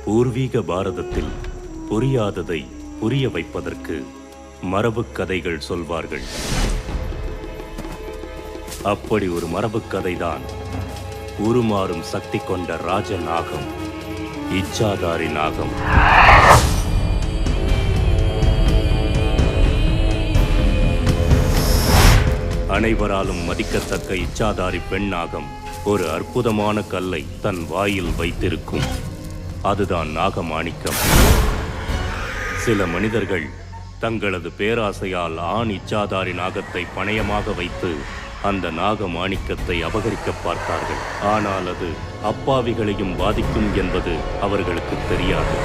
பூர்வீக பாரதத்தில் புரியாததை புரிய வைப்பதற்கு மரபுக் கதைகள் சொல்வார்கள். அப்படி ஒரு மரபுக் கதைதான் உருமாறும் சக்தி கொண்ட ராஜ நாகம், இச்சாதாரி நாகம். அனைவராலும் மதிக்கத்தக்க இச்சாதாரி பெண் நாகம் ஒரு அற்புதமான கல்லை தன் வாயில் வைத்திருக்கும். அதுதான் நாகமாணிக்கம். சில மனிதர்கள் தங்களது பேராசையால் ஆண் இச்சாதாரி நாகத்தை பணயமாக வைத்து அந்த நாகமாணிக்கத்தை அபகரிக்க பார்த்தார்கள். ஆனால் அது அப்பாவிகளையும் பாதிக்கும் என்பது அவர்களுக்கு தெரியாது.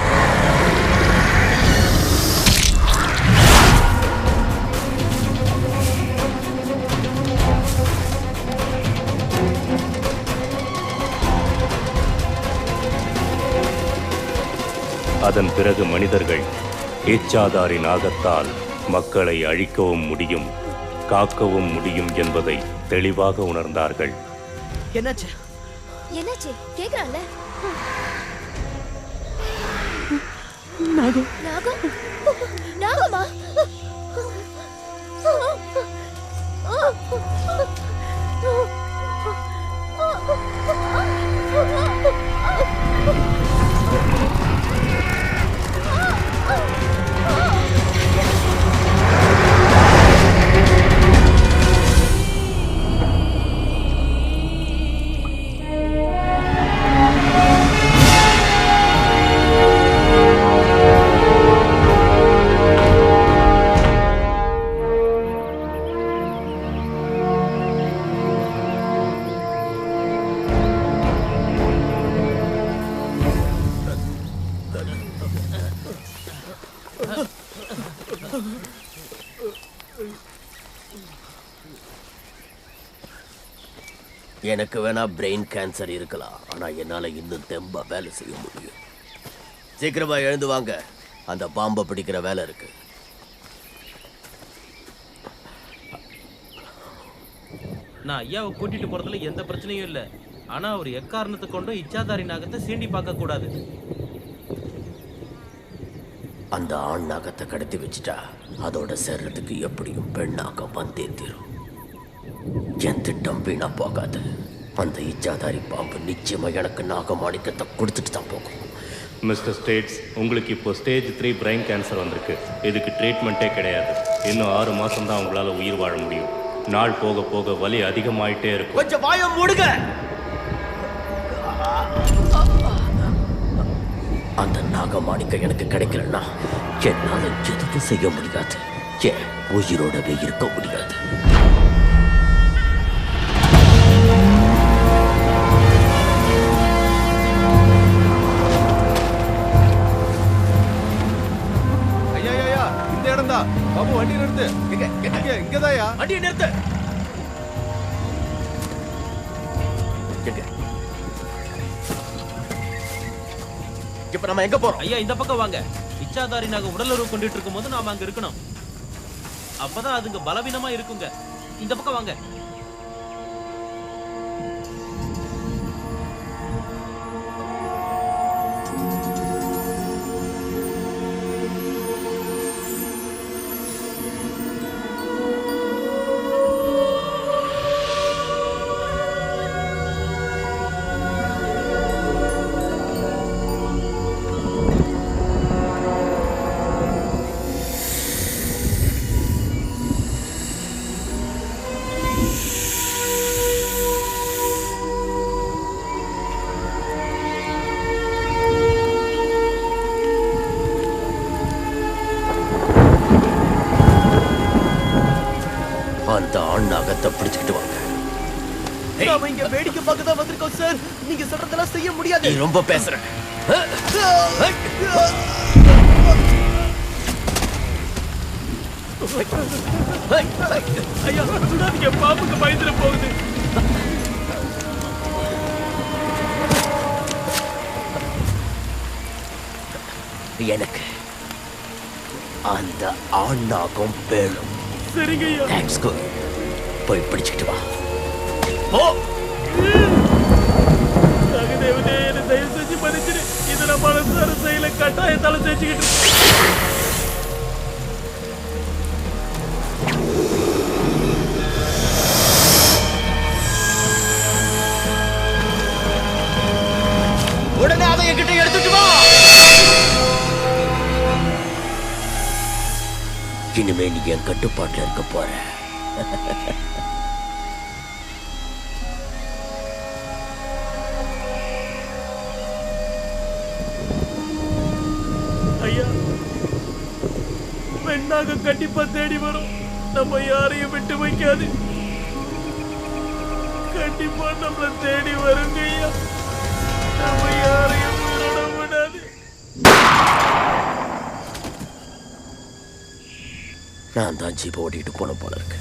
அதன் பிறகு மனிதர்கள் இச்சாதாரி நாகத்தால் மக்களை அழிக்கவும் முடியும், காக்கவும் முடியும் என்பதை தெளிவாக உணர்ந்தார்கள். என்னாச்சு என்னாச்சு கேக்குறான்ல? நாகம் நாகம் நாகமா? எனக்கு வேணா பிரெயின் கேன்சர் இருக்கலாம், ஆனா என்னால இன்னும் தெம்பா வேலை செய்ய முடியும். சீக்கிரமா எழுந்து வாங்க, அந்த பாம்பை பிடிக்கிற வேலை இருக்கு. நான் ஐயாவை கூட்டிட்டு போறதுல எந்த பிரச்சனையும் இல்லை. ஆனா அவர் எக்காரணத்தை கொண்டும் இச்சாதாரி நாகத்தை சீண்டி பார்க்க கூடாது. அந்த ஆண் நாகத்தை கடத்தி வச்சுட்டா அதோட சேர்றதுக்கு எப்படியும் பெண் நாகம் வந்தே தீரும். என் திட்டம் வீணா போகாது. அந்த இச்சாதாரி பாம்பு நிச்சயமா எனக்கு நாகமாணிக்கத்தை கொடுத்துட்டு தான் போகும். மிஸ்டர் ஸ்டேட்ஸ், உங்களுக்கு இப்போ ஸ்டேஜ் 3 பிரெயின் கேன்சர் வந்திருக்கு. இதுக்கு ட்ரீட்மெண்ட்டே கிடையாது. இன்னும் 6 மாதம் தான் உங்களால் உயிர் வாழ முடியும். நாள் போக போக வலி அதிகமாயிட்டே இருக்கும். கொஞ்சம் வாயை மூடுங்க. அந்த நாகமாணிக்கம் எனக்கு கிடைக்கலன்னா என்னால எதுவும் செய்ய முடியாது. ஏன் உயிரோடவே இருக்க முடியாது. பாபு வண்டி நிறுத்து. இங்கதாயா வண்டியை நிறுத்து. இப்ப நம்ம எங்க போறோம்? ஐயா இந்த பக்கம் வாங்க. இச்சாதாரி நாக உடலுறவு கொண்டுட்டு இருக்கும் போது நாம அங்க இருக்கணும். அப்பதான் அதுங்க பலவீனமா இருக்குங்க. இந்த பக்கம் வாங்க. அந்த ஆண் நாகத்தை பிடிச்சுக்கிட்டு வாங்க. நாம இங்க வேடிக்கை பார்க்க தான் வந்திருக்கோம் சார். நீங்க சொல்றதெல்லாம் செய்ய முடியாது. நீ ரொம்ப பேசுற. ஐயா சுடாதீங்க, பாம்புக்கு பயந்துட போகுது. எனக்கு அந்த ஆண் நாகம் வேணும். சரிங்க ஐயா. தேங்க்ஸ் கோ. போய் பிடிச்சிட்டு வா. ஓ நாகதேவனே, என்ன தயவு செஞ்சு மன்னிச்சிடு. இதை நான் மனசார கட்டாயத்தால செஞ்சுக்கிட்டு உடனே அதை என்கிட்ட எடுத்துட்டு வா. இனிமே நீ என் கட்டுப்பாட்டுல இருக்க போற. ஐயா, பெண்ணாக கண்டிப்பா தேடி வரும். நம்ம யாரையும் விட்டு வைக்காது. கண்டிப்பா நம்மள தேடி வருங்க ஐயா. நம்ம யாரையும் விட விடாது. நான் தான் ஜீப் ஓட்டிட்டு போன போல இருக்கு.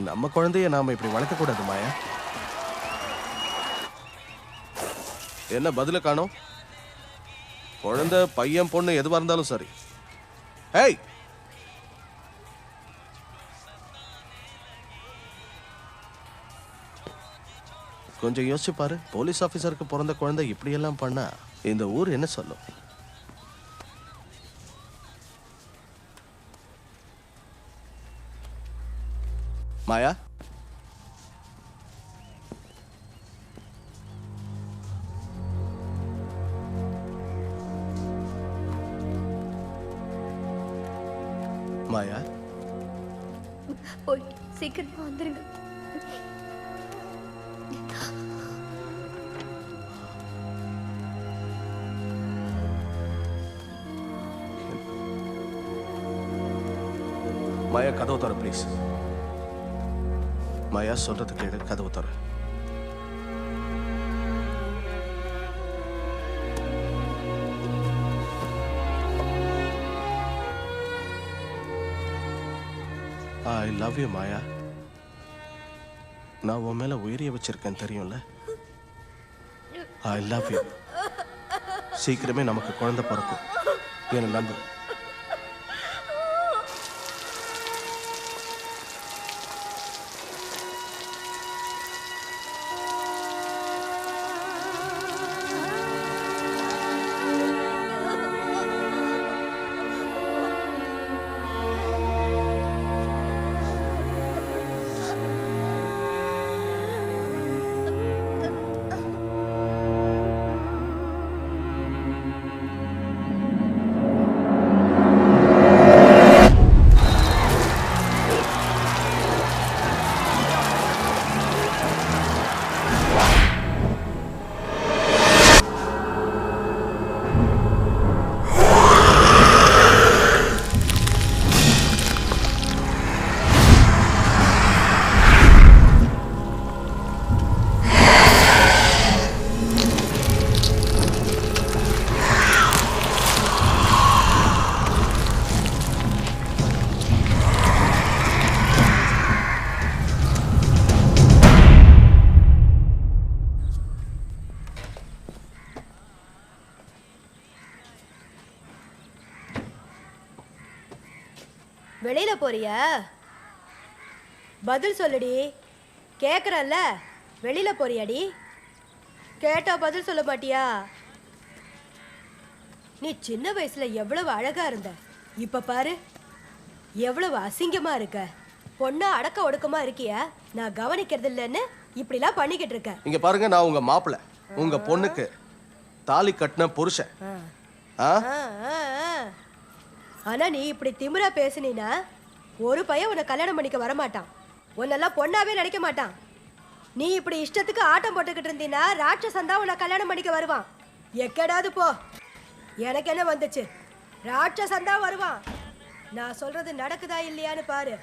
நம்ம குழந்தைய நாம இப்படி வளர்க்க கூடாது மாயா. என்ன பதில காணோம்? குழந்தை பையன் பொண்ணு எதுவா இருந்தாலும் சரி. ஏய், கொஞ்சம் யோசிச்சு பாரு. போலீஸ் ஆபீசருக்கு பிறந்த குழந்தை இப்படி எல்லாம் பண்ணா இந்த ஊர் என்ன சொல்லும்? மாயா, மாயா, போய் சீக்கிரமா வந்துருங்க. மாயா கதவு தர ப்ளீஸ். மாயா சொல்றது கேடு, கதவு தர. ஐ லவ் யூ மாயா. நான் உன் மேல உயிரிய வச்சிருக்கேன் தெரியும்ல. I love you. சீக்கிரமே நமக்கு குழந்தை பிறக்கும். என்ன நம்பு. வெளியில போறியா? பதில் சொல்லுடி. கேக்குறல்ல, வெளியில போறியாடி? கேட்டா பதில் சொல்ல மாட்டியா? நீ சின்ன வயசுல எவ்வளவு அழகா இருந்த, இப்ப பாரு எவ்வளவு அசிங்கமா இருக்க. பொண்ணா அடக்க ஒடுக்கமா இருக்கியா? நான் கவனிக்கிறது இல்லைன்னு இப்படிலாம் பண்ணிக்கிட்டு இருக்க. இங்க பாருங்க, நான் உங்க மாப்பிள்ளை, உங்க பொண்ணுக்கு தாலி கட்டின புருஷன். ஆனா நீ இப்படி திமிரா பேசுனீனா ஒரு பையன் உன்னை கல்யாணம் பண்ணிக்க வரமாட்டான். உன்னெல்லாம் பொண்ணாவே நினைக்க மாட்டான். நீ இப்படி இஷ்டத்துக்கு ஆட்டம் போட்டுக்கிட்டு இருந்தீனா ராட்சசன் தான் உன்னை கல்யாணம் பண்ணிக்க வருவான். எக்கடாது போ. எனக்கு என்ன வந்துச்சு? ராட்சசன் தான் வருவான். நான் சொல்றது நடக்குதா இல்லையான்னு பாரு.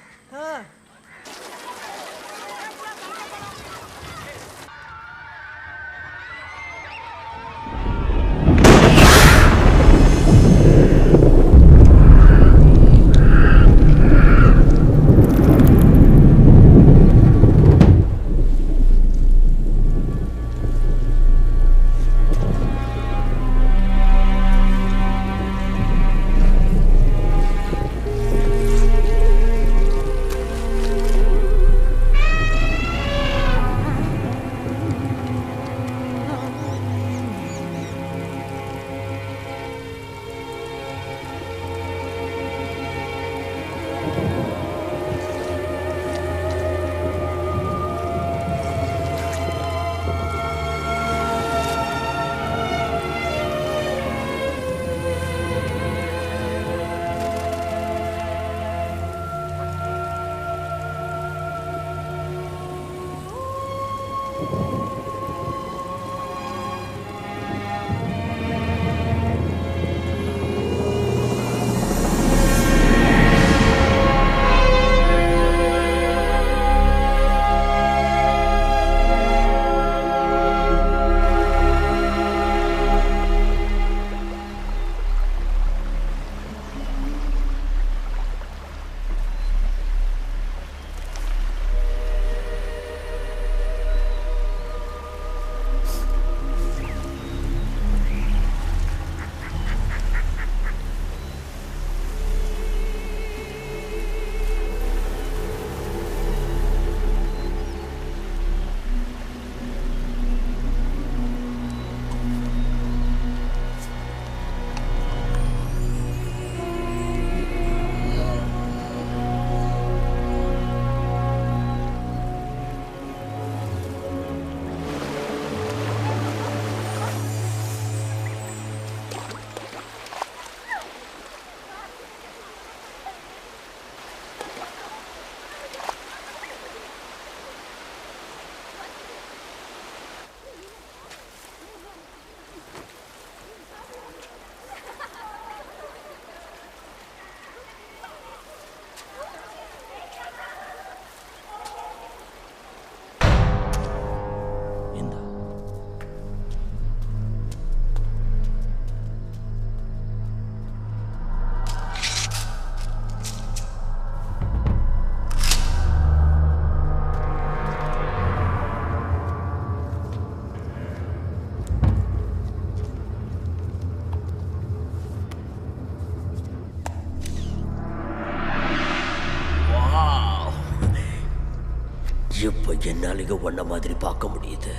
இப்ப என்னாலேயே ஒன்ன மாதிரி பார்க்க முடியுது.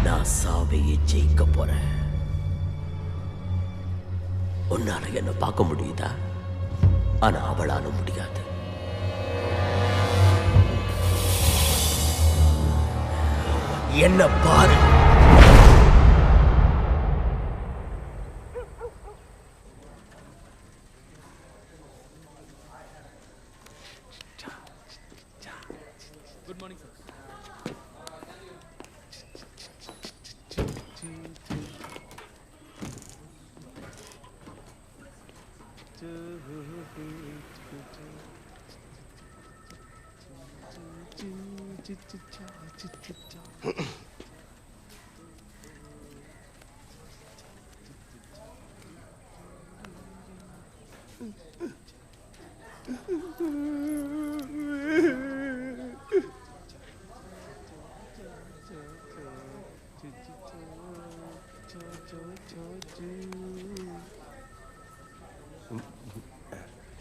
நான் சாவையை ஜெயிக்க போறேன். உன்னால என்ன பார்க்க முடியுதா? ஆனா அவளால முடியாது. என்ன பாரு. Good morning sir.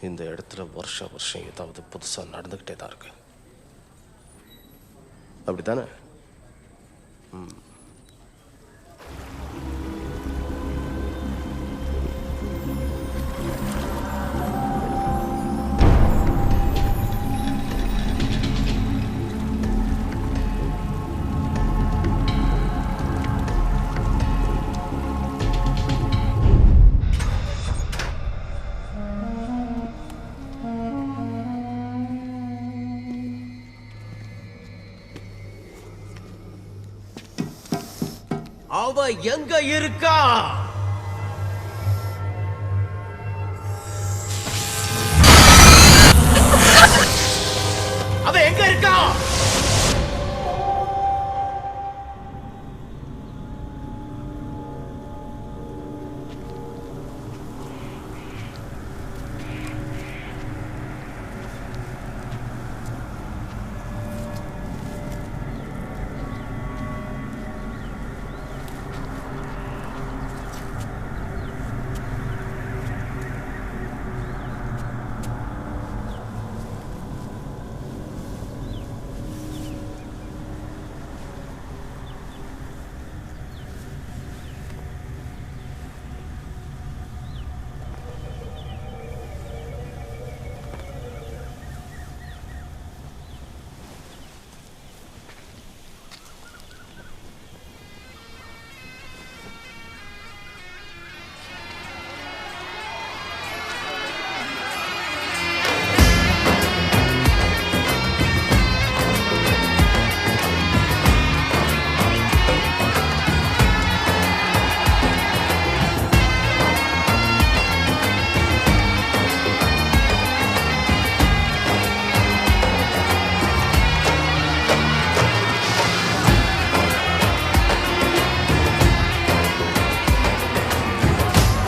இந்த இடத்துல வருஷம் வருஷம் ஏதாவது புதுசாக நடந்துக்கிட்டே தான் இருக்கு. அப்படித்தானே? அவ எங்க இருக்கா? அவ எங்க இருக்கா?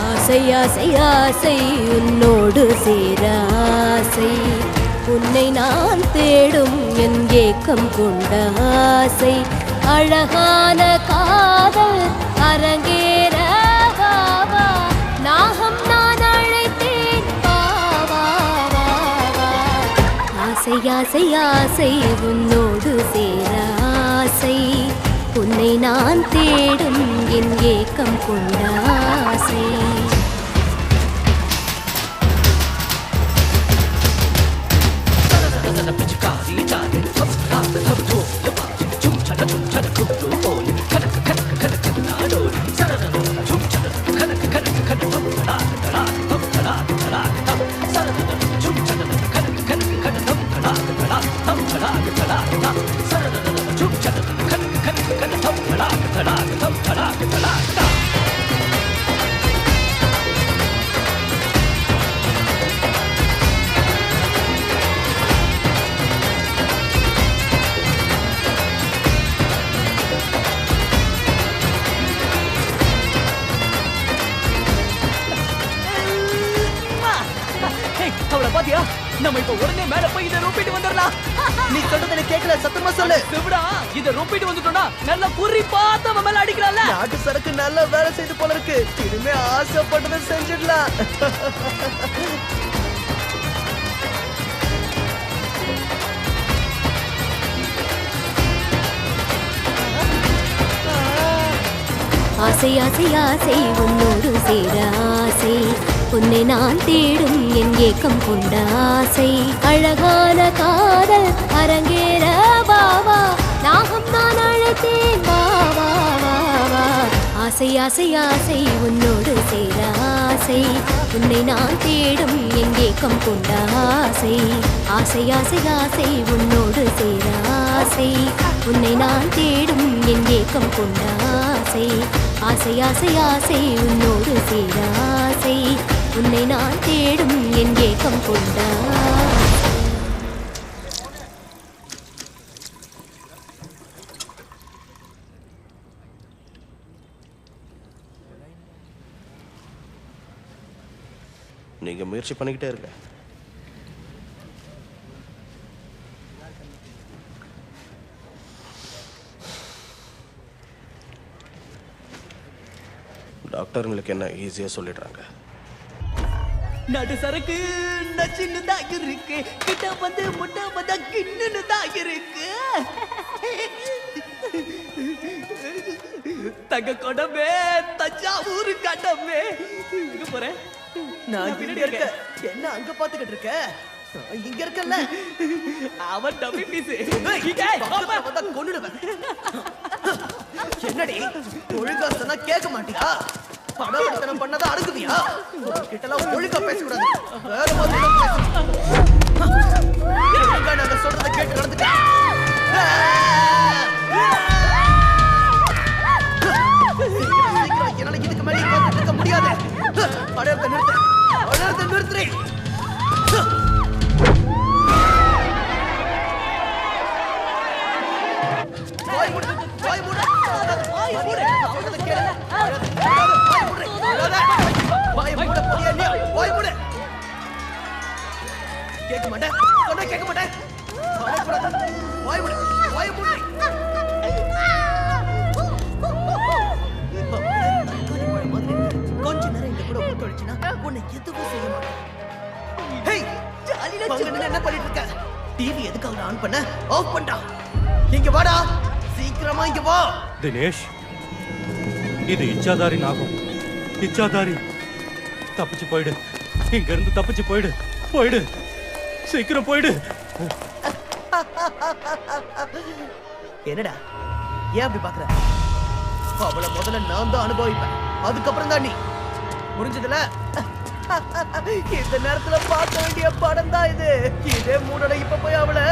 ஆசை ஆசை உன்னோடு சேர ஆசை, உன்னை நான் தேடும் என் ஏக்கம் கொண்ட ஆசை, அழகான காதல் அரங்கேற வா வா, நாகம் நான் அழைத்தேன் வா வா வா வா. ஆசை ஆசை ஆசை உன்னோடு சேர ஆசை, உன்னை நான் தேடும் என் ஏக்கம் கொண்ட ஆசை. அவளை பாத்தியா? நம்ம இப்ப உடனே மேல போய் இதை ரொப்பிட்டு வந்துடலாம். நீ சொல்றதை கேட்கல, சத்தமா சொல்லு. செவிடா, இதை ரொப்பிட்டு வந்துட்டோம்னா நல்லா குறி பார்த்து அவன் மேல அடிக்கலாம்ல. நாட்டு சரக்கு நல்லா வேலை செய்து போல இருக்கு. இனிமே ஆசைப்பட்டதை செஞ்சிடலாம். ஆசை ஆசை ஆசை உன்னோடு சேர ஆசை, உன்னை நான் தேடும் என் ஏக்கம் கொண்ட ஆசை, அழகான காதல் அரங்கேற வா வா, நாகம் நான் அழைத்தேன் வா வா வா வா. ஆசை ஆசை ஆசை உன்னோடு சேர ஆசை, உன்னை நான் தேடும் என் ஏக்கம் கொண்ட ஆசை, ஆசை ஆசை ஆசை உன்னோடு சேர ஆசை, உன்னை நான் தேடும் என் ஏக்கம் கொண்ட ஆசை, ஆசை ஆசை ஆசை உன்னோடு சேர ஆசை, உன்னை நான் தேடும் என் ஏக்கம் கொண்ட ஆசை. நீங்க முயற்சி பண்ணிக்கிட்டே இருக்க. டாக்டருங்களுக்கு என்ன ஈஸியாக சொல்லிடுறாங்க. நடு சரக்கு நச்சுன்னு தான் இருக்கு, கிட்ட வந்து முட்டை வந்தா கிண்ணுன்னு தான் இருக்கு. தங்க கொடமே தஞ்சாவூர் கடமே. இங்க போறேன், நான் பின்னாடி இருக்கேன். என்ன அங்க பாத்துக்கிட்டு இருக்க? இங்க இருக்கல்ல, அவன் டம்மி பீஸ். கொன்னுடுவேன். என்னடி ஒழுங்கா சொன்னா கேட்க மாட்டியா? பணவர்த்தனம் பண்ணதா அடங்குதியா? கிட்டலாம் ஒழுங்கா பேசக்கூடாது. வேற மாதிரி நாங்க சொல்றதை கேட்டு நடந்துக்க. என்னால இதுக்கு மேலே இருக்க முடியாது. பணத்தை நிறுத்து, பணத்தை நிறுத்துறே. வாய் மூடு, வாய் மூடு, வாய் மூடு. அவனத கேளு. வாய் மூடு, போறியா நீ? வாய் மூடு. கேட்க மாட்டேன், சொன்னா கேட்க மாட்டேன். வாய் மூடு, வாய் மூடு. கொஞ்ச நேரம் இந்த கூட ஒத்துழைச்சுனா உன்னை எதுவும் செய்ய மாட்டேன். ஹேய், என்ன பண்ணிட்டு இருக்க? டிவி எதுக்காக ஆன் பண்ண? ஆஃப் பண்ணா. இங்க வாடா, சீக்கிரமா இங்க வா. தினேஷ், இது இச்சாதாரி நாகம். இச்சாதாரி, தப்பிச்சு போயிடு. இங்க இருந்து தப்பிச்சு போயிடு, போயிடு, சீக்கிரம் போயிடு. என்னடா ஏன் அப்படி பாக்குற? அவளை முதல்ல நான் தான் அனுபவிப்பேன், அதுக்கப்புறம் தான் நீ. புரிஞ்சதுல? இந்த நேரத்துல பார்க்க வேண்டிய படம் தான் இது. இதே மூணோட இப்ப போய் அவளை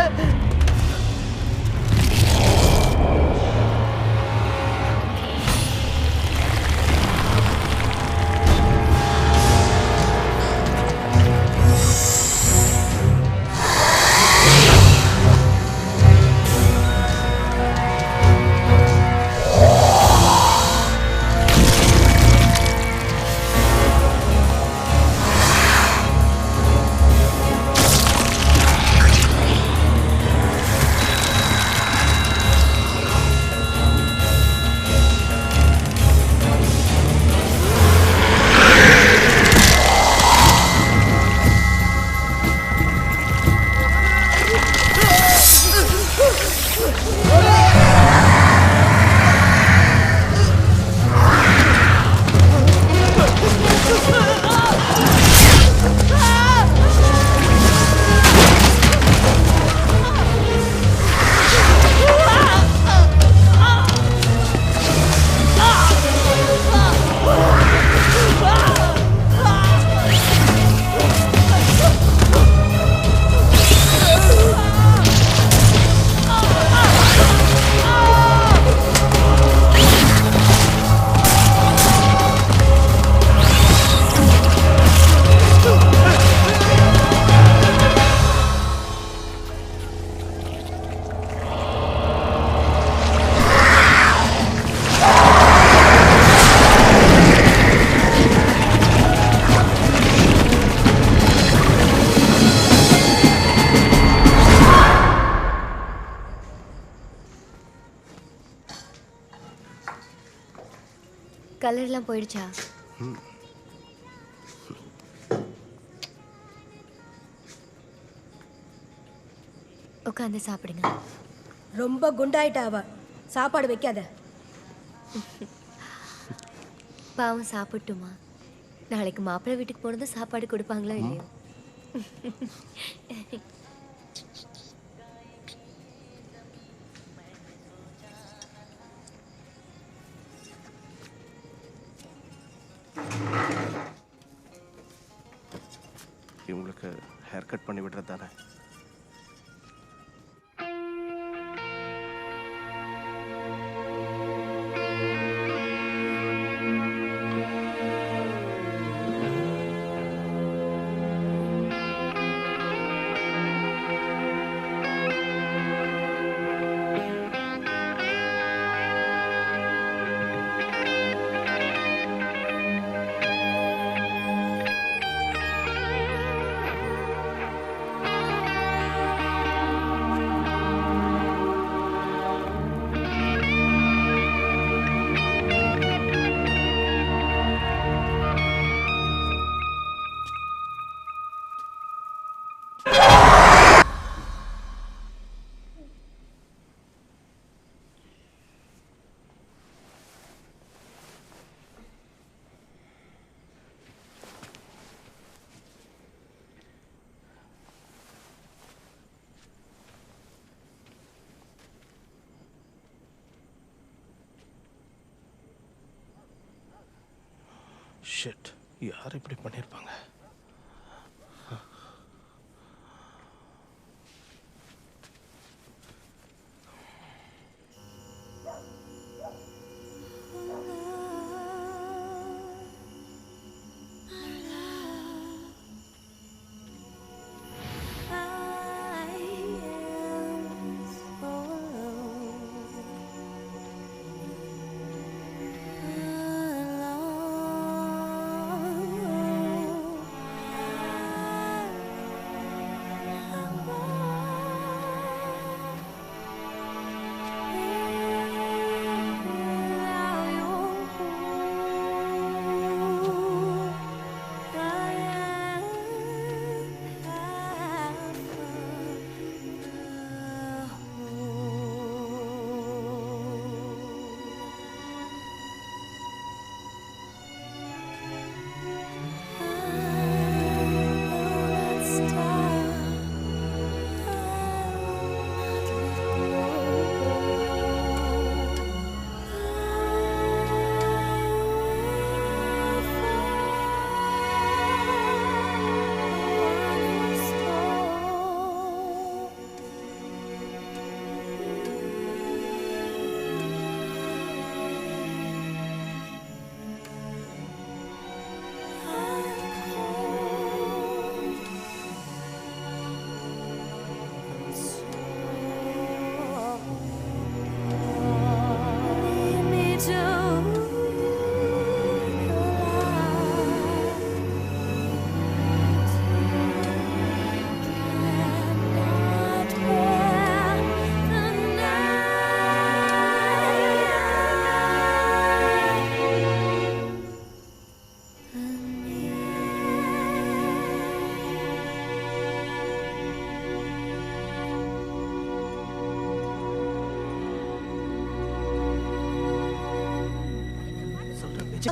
கலர்லாம் போயிடுச்சா? உட்காந்து சாப்பிடுங்க. ரொம்ப குண்டாயிட்டா அவ. சாப்பாடு வைக்காத. பாவம் சாப்பிட்டுமா? நாளைக்கு மாப்பிள்ளை வீட்டுக்கு போனது சாப்பாடு கொடுப்பாங்களோ இல்லையோ? இவங்களுக்கு ஹேர் கட் பண்ணி விடுறது தானே? ஷிட், யார் இப்படி பண்ணியிருப்பாங்க?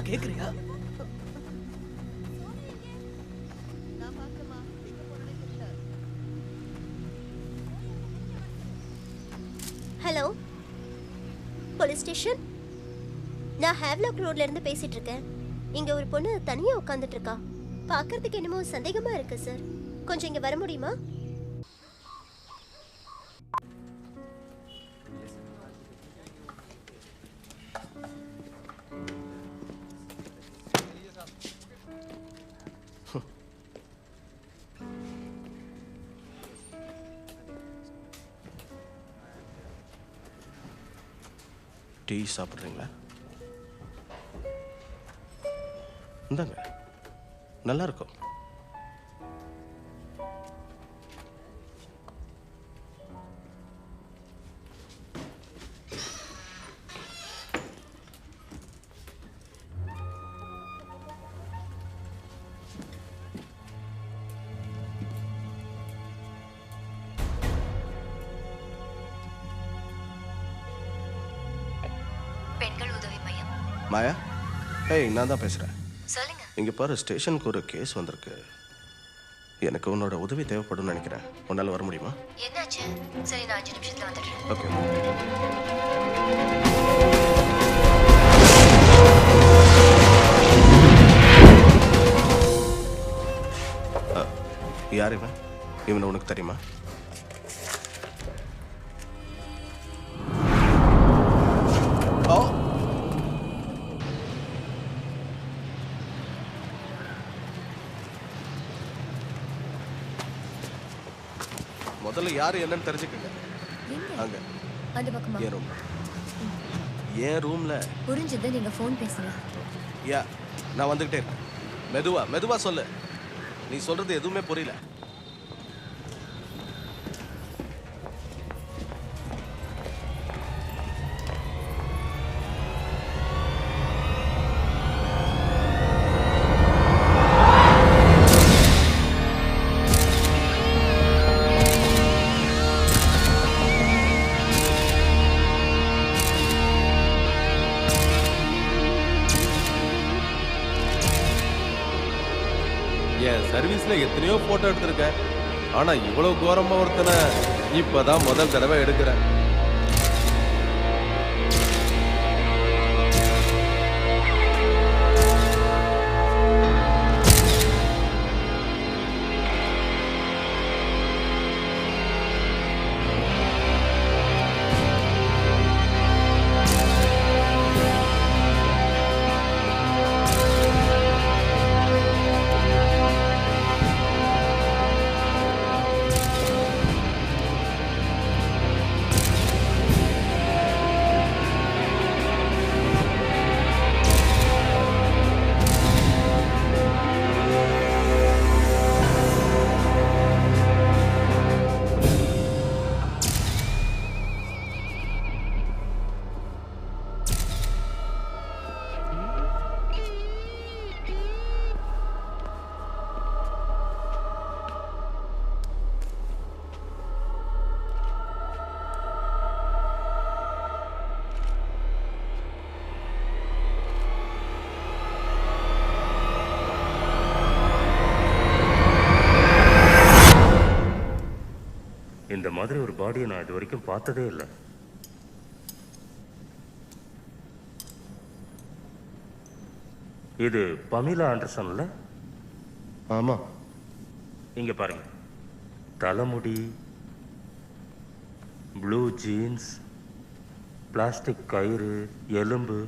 கேக்குறியா? Hello, police station. நான் ஹேவ்லாக் ரோட்ல இருந்து பேசிட்டு இருக்கேன். இங்க ஒரு பொண்ணு தனியா உட்கார்ந்துட்டு இருக்கா. பார்க்கிறதுக்கு என்னமோ சந்தேகமா இருக்கு சார். கொஞ்சம் இங்க வர முடியுமா? டீ சாப்பிட்றீங்களா? இந்தாங்க, நல்லா இருக்கும். பெண்கள் உதவி மையம். மாயா, ஏய், நான் தான் பேசுகிறேன். சொல்லுங்க. இங்கே பாரு, ஸ்டேஷனுக்கு ஒரு கேஸ் வந்திருக்கு. எனக்கு உன்னோட உதவி தேவைப்படும் நினைக்கிறேன். உன்னால் வர முடியுமா? என்னாச்சு? சரி, நான் 5 நிமிஷத்துல வந்துடுறேன். ஓகே. யார் இவன்? இவனை உனக்கு தெரியுமா? முதல்ல யாரு என்னன்னு தெரிஞ்சுக்கங்க. அங்க அந்த பக்கமா? ஏன் ரூம்? ஏன் ரூம்ல? புரிஞ்சது, நீங்க ஃபோன் பேசுங்க. யா, நான் வந்துகிட்டே இருக்கேன். மெதுவா மெதுவா சொல்லு. நீ சொல்றது எதுவுமே புரியல. என் சர்வீஸ்ல எத்தனையோ போட்டோ எடுத்திருக்கேன். ஆனா இவ்வளவு கோரமா ஒருத்தனை இப்பதான் முதல் தடவை எடுக்கிறேன். இந்த மாதிரி ஒரு பாடியை நான் இது வரைக்கும் பார்த்ததே இல்லை. இது பமீலா ஆண்டர்சன்ல? ஆமா. இங்க பாருங்க, தலைமுடி, ப்ளூ ஜீன்ஸ், பிளாஸ்டிக் கயிறு, எலும்பு,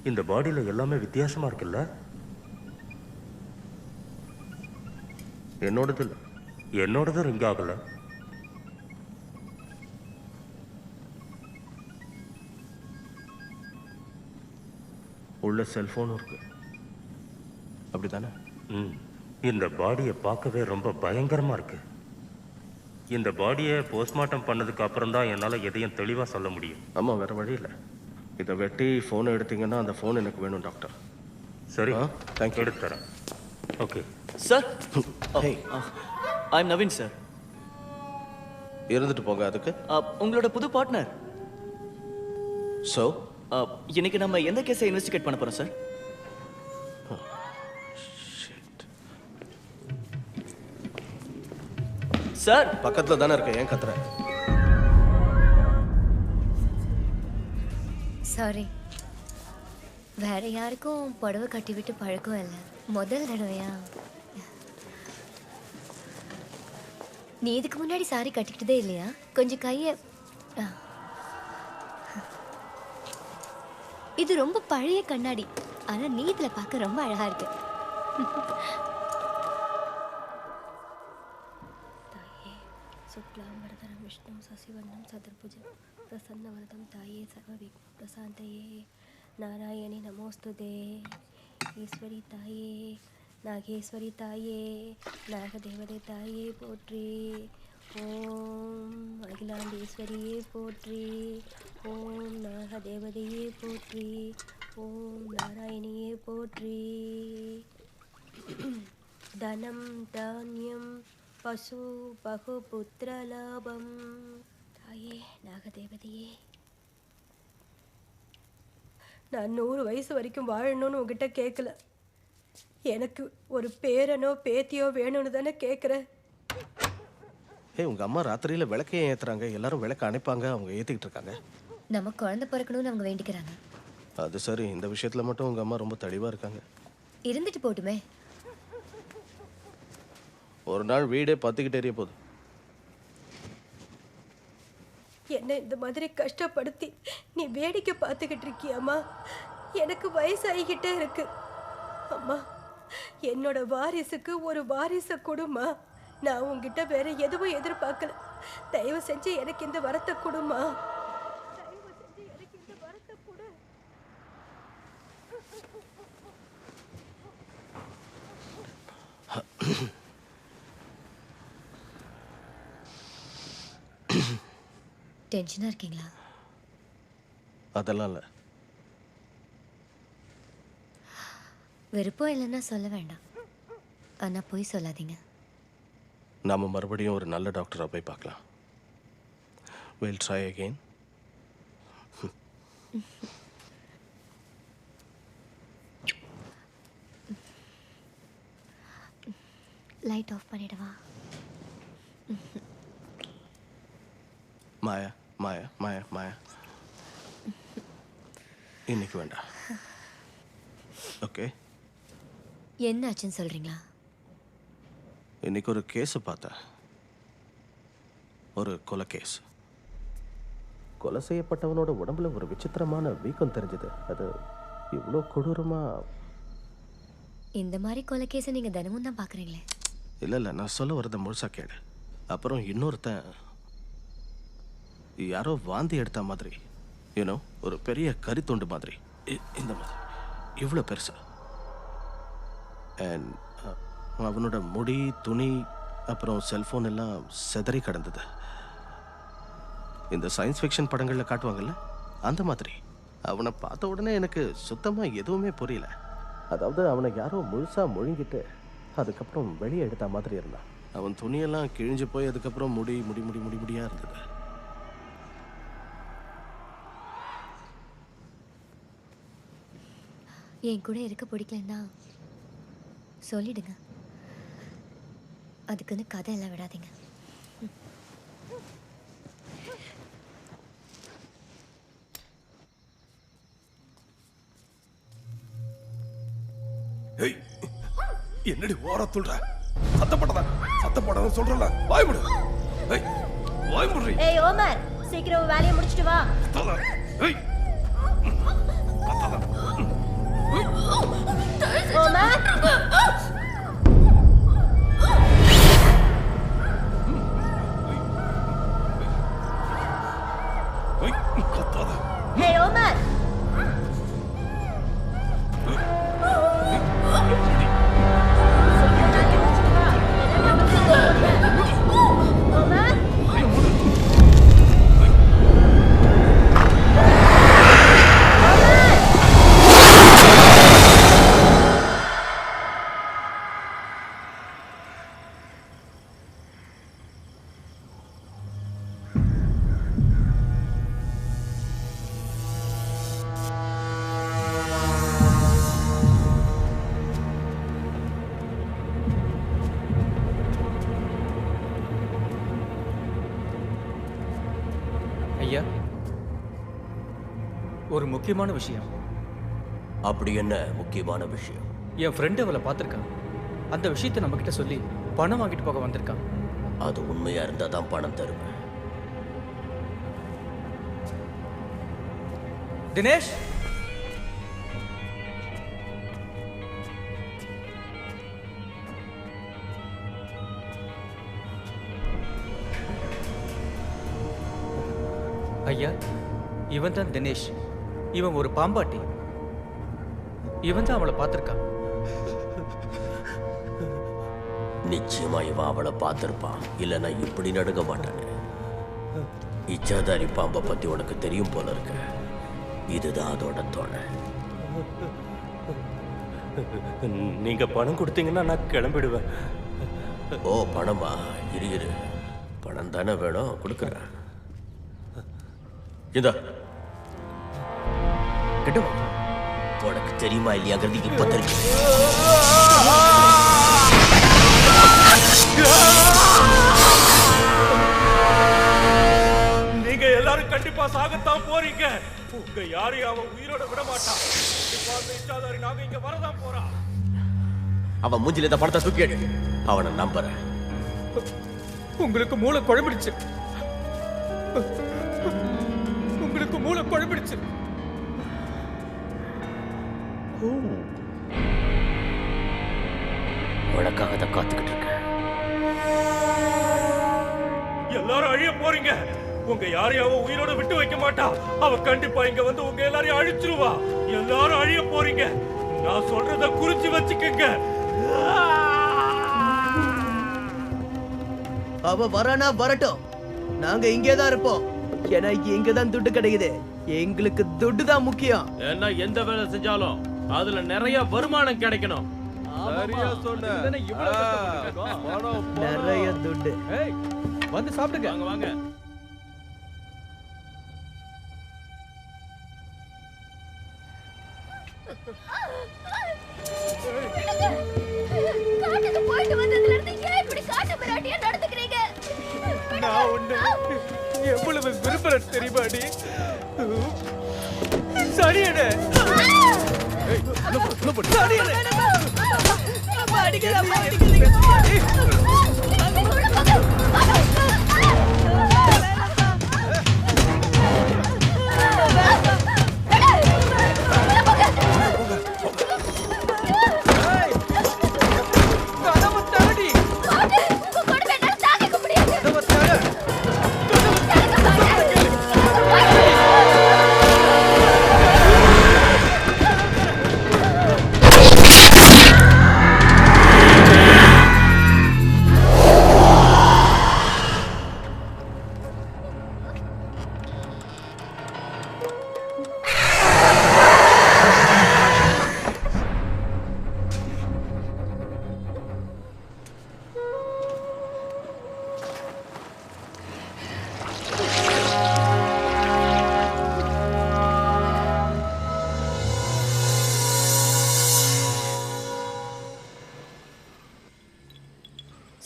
இந்த பாடியில் எல்லாமே வித்தியாசமா இருக்குல்ல? என்னோடது இல்லை. என்னோடதும் ரிங் ஆகல. உள்ள செல்போனும் இருக்கு, அப்படித்தானே? இந்த பாடியை பார்க்கவே ரொம்ப பயங்கரமா இருக்கு. இந்த பாடியை போஸ்ட்மார்ட்டம் பண்ணதுக்கு அப்புறம் தான் என்னால் எதையும் தெளிவாக சொல்ல முடியும். ஆமாம், வேற வழி இல்லை. இதை வெட்டி ஃபோனை எடுத்தீங்கன்னா அந்த ஃபோன் எனக்கு வேணும் டாக்டர். சரி, தேங்க்யூ. எடுத்து தரேன். Okay sir. I am Naveen sir. இருந்துட்டு போங்க. அதுக்கு உங்களோட புது பார்ட்னர். ஸோ இன்னைக்கு நம்ம எந்த கேஸை இன்வெஸ்டிகேட் பண்ண போறோம் சார்? சார் பக்கத்துல தானே இருக்க, ஏன் கத்துற? சாரி, வேற யாருக்கும் புடவை கட்டி விட்டு பழக்கம் இல்லை, முதல் தடவையா. நீ இதுக்கு முன்னாடி சாரி கட்டிக்கிட்டதே இல்லையா? கொஞ்சம் கைய. இது ரொம்ப பழைய கண்ணாடி, ஆனா நீ இதுல பார்க்க ரொம்ப அழகா இருக்கு. தாயே சுக்லாம்பரதரம் விஷ்ணு சசிவர்ணம் சதுர்புஜம் பிரசன்னவரதம் தாயே சர்வவிக்ன பிரசாந்தயே நாராயணி நமோஸ்துதே. ஈஸ்வரி தாயே, நாகேஸ்வரி தாயே, நாகதேவதை தாயே போற்றி. ஓம் அகிலாண்டேஸ்வரியே போற்றி. ஓம் நாகதேவதையே போற்றி. ஓம் நாராயணியே போற்றி. தனம் தானியம் பசு பகுபுத்திரலாபம். தாயே நாகதேவதையே, நான் 100 வயசு வரைக்கும் வாழணும்னு உங்ககிட்ட கேட்கல. எனக்கு ஒரு பேரனோ பேத்தியோ வேணும்னு தானே கேட்குறேன். உங்க அம்மா ராத்திரியில விளக்கையே ஏத்துறாங்க, எல்லாரும் விளக்க அணைப்பாங்க, அவங்க ஏத்திக்கிட்டு இருக்காங்க. நம்ம குழந்தை பிறக்கணும்னு அவங்க வேண்டிக்கிறாங்க. அது சரி, இந்த விஷயத்துல மட்டும் உங்க அம்மா ரொம்ப தெளிவா இருக்காங்க. இருந்துட்டு போட்டுமே. ஒரு நாள் வீடே பத்திக்கிட்டு எரிய போகுது. என்ன இந்த மாதிரி கஷ்டப்படுத்தி நீ வேடிக்கை பார்த்துக்கிட்டு இருக்கியம்மா? எனக்கு வயசாகிக்கிட்டே இருக்கு அம்மா. என்னோட வாரிசுக்கு ஒரு வாரிசை கொடுமா. நான் உங்ககிட்ட வேற எதுவும் எதிர்பார்க்கல. தயவு செஞ்சு எனக்கு இந்த வரத்தை கொடுமா. டென்ஷனா இருக்கீங்களா? அதெல்லாம் இல்லை. விருப்பம் இல்லைன்னா சொல்ல வேண்டாம், ஆனா போய் சொல்லாதீங்க. நாம மறுபடியும் ஒரு நல்ல டாக்டரா போய் பார்க்கலாம். We'll try again. Light off பண்ணிடவா? மாயா மாயா மாயா மாயா, இன்னைக்கு வேண்டாம். ஓகே, என்ன ஆச்சுன்னு சொல்றீங்களா? இன்னைக்கு ஒரு கேஸை பார்த்தேன். ஒரு கொலை கேஸ். கொலை செய்யப்பட்டவனோட உடம்புல ஒரு விசித்திரமான வீக்கம் தெரிஞ்சது. அது இவ்வளோ கொடூரமா. இந்த மாதிரி கொலை கேஸை நீங்க தினமும் தான் பாக்குறீங்களே. இல்லை இல்லை, நான் சொல்ல வரத முழுசா கேடு. அப்புறம் இன்னொருத்தன் யாரோ வாந்தி எடுத்த மாதிரி, யூனோ, ஒரு பெரிய கரித்துண்டு மாதிரி, இந்த மாதிரி இவ்வளோ பெருசா. அண்ட் அவனோட முடி, துணி, அப்புறம் செல்ஃபோன் எல்லாம் செதறி கிடந்தது. இந்த சயின்ஸ் ஃபிக்ஷன் படங்களில் காட்டுவாங்கல்ல, அந்த மாதிரி. அவனை பார்த்த உடனே எனக்கு சுத்தமாக எதுவுமே புரியல. அதாவது அவனை யாரோ முழுசாக முழுங்கிட்டு அதுக்கப்புறம் வெளியே எடுத்த மாதிரி இருந்தான். அவன் துணியெல்லாம் கிழிஞ்சு போய் அதுக்கப்புறம் முடி முடி முடி முடி முடியாக இருந்தது. என் கூட இருக்க பிடிக்கலன்னா சொல்லிடுங்க. அதுக்குன்னு கதை எல்லாம் விடாதீங்க. ஏய், என்னடி ஓர சொல்ற? சத்தப்படாத சொல்றல. வாய் மூடு. ஏய், வாய் மூடுறீ. ஏய் ஓமர், சீக்கிரம் வேலையை முடிச்சிட்டு வா. ஏய். ஓமர். ஏய், கத்தாத. ஏய் ஓமர். ஐயா, ஒரு முக்கியமான விஷயம். அப்படி என்ன முக்கியமான விஷயம்? என் ஃப்ரெண்டு அவளை பார்த்துருக்கான். அந்த விஷயத்தை நம்ம கிட்ட சொல்லி பணம் வாங்கிட்டு போக வந்திருக்கான். அது உண்மையா இருந்தா தான் பணம் தருவேன். தினேஷ், ஐயா, இவன் தான் தினேஷ். இவன் ஒரு பாம்பாட்டி. இவன் தான் அவளை பார்த்துருக்கான். நிச்சயமா இவன் அவளை பார்த்திருப்பான், இல்லைன்னா இப்படி நடுங்க மாட்டானே. இச்சாதாரி பாம்பை பத்தி உனக்கு தெரியும் போல இருக்க. இதுதான் அதோட தோணை. நீங்க பணம் கொடுத்தீங்கன்னா நான் கிளம்பிடுவேன். ஓ, பணமா? இரு, பணம் தானே வேணும், கொடுக்குறேன். இதா கிட்ட உனக்கு தெரியுமா இல்லையாங்கிறது இப்ப தெரியும். நீங்க எல்லாரும் கண்டிப்பா சாகத்தான் போறீங்க. உங்க யாரையும் அவன் உயிரோட விட மாட்டான். இச்சாதாரி நாங்க இங்க வரதான் போறான். அவன் மூஞ்சில இந்த பணத்தை தூக்கி எடு. அவனை நம்புறேன். உங்களுக்கு மூளை குழம்பிடுச்சு. உங்களுக்கு மூளை குழம்பிடுச்சு. உனக்காக தான் காத்துக்கிட்டு இருக்கேன். எல்லாரும் அழிய போறீங்க. உங்க யாரையும் அவன் உயிரோட விட்டு வைக்க மாட்டா. அவ கண்டிப்பா இங்க வந்து உங்க எல்லாரையும் அழிச்சிருவா. எல்லாரும் அழிய போறீங்க. நான் சொல்றத குறிச்சு வச்சுக்கங்க. அவ வரானா வரட்டும், நாங்க இங்கே தான் இருப்போம். ஏன்னா இங்க தான் துட்டு கிடைக்குது. எங்களுக்கு துட்டு தான் முக்கியம். ஏன்னா எந்த வேலை செஞ்சாலும் அதுல நிறைய வருமானம் கிடைக்கணும். சரியா சொன்ன. நிறைய துட்டு. வந்து சாப்பிடுங்க. வாங்க வாங்க. காட்டுக்கு போயிட்டு வந்ததுல இருந்து ஏன் இப்படி காட்டு மிராட்டியா நடந்துக்கிறீங்க? நான் உன்னை எவ்வளவு விரும்புறேன் தெரியுமாடி? சரியனே. சரியனே.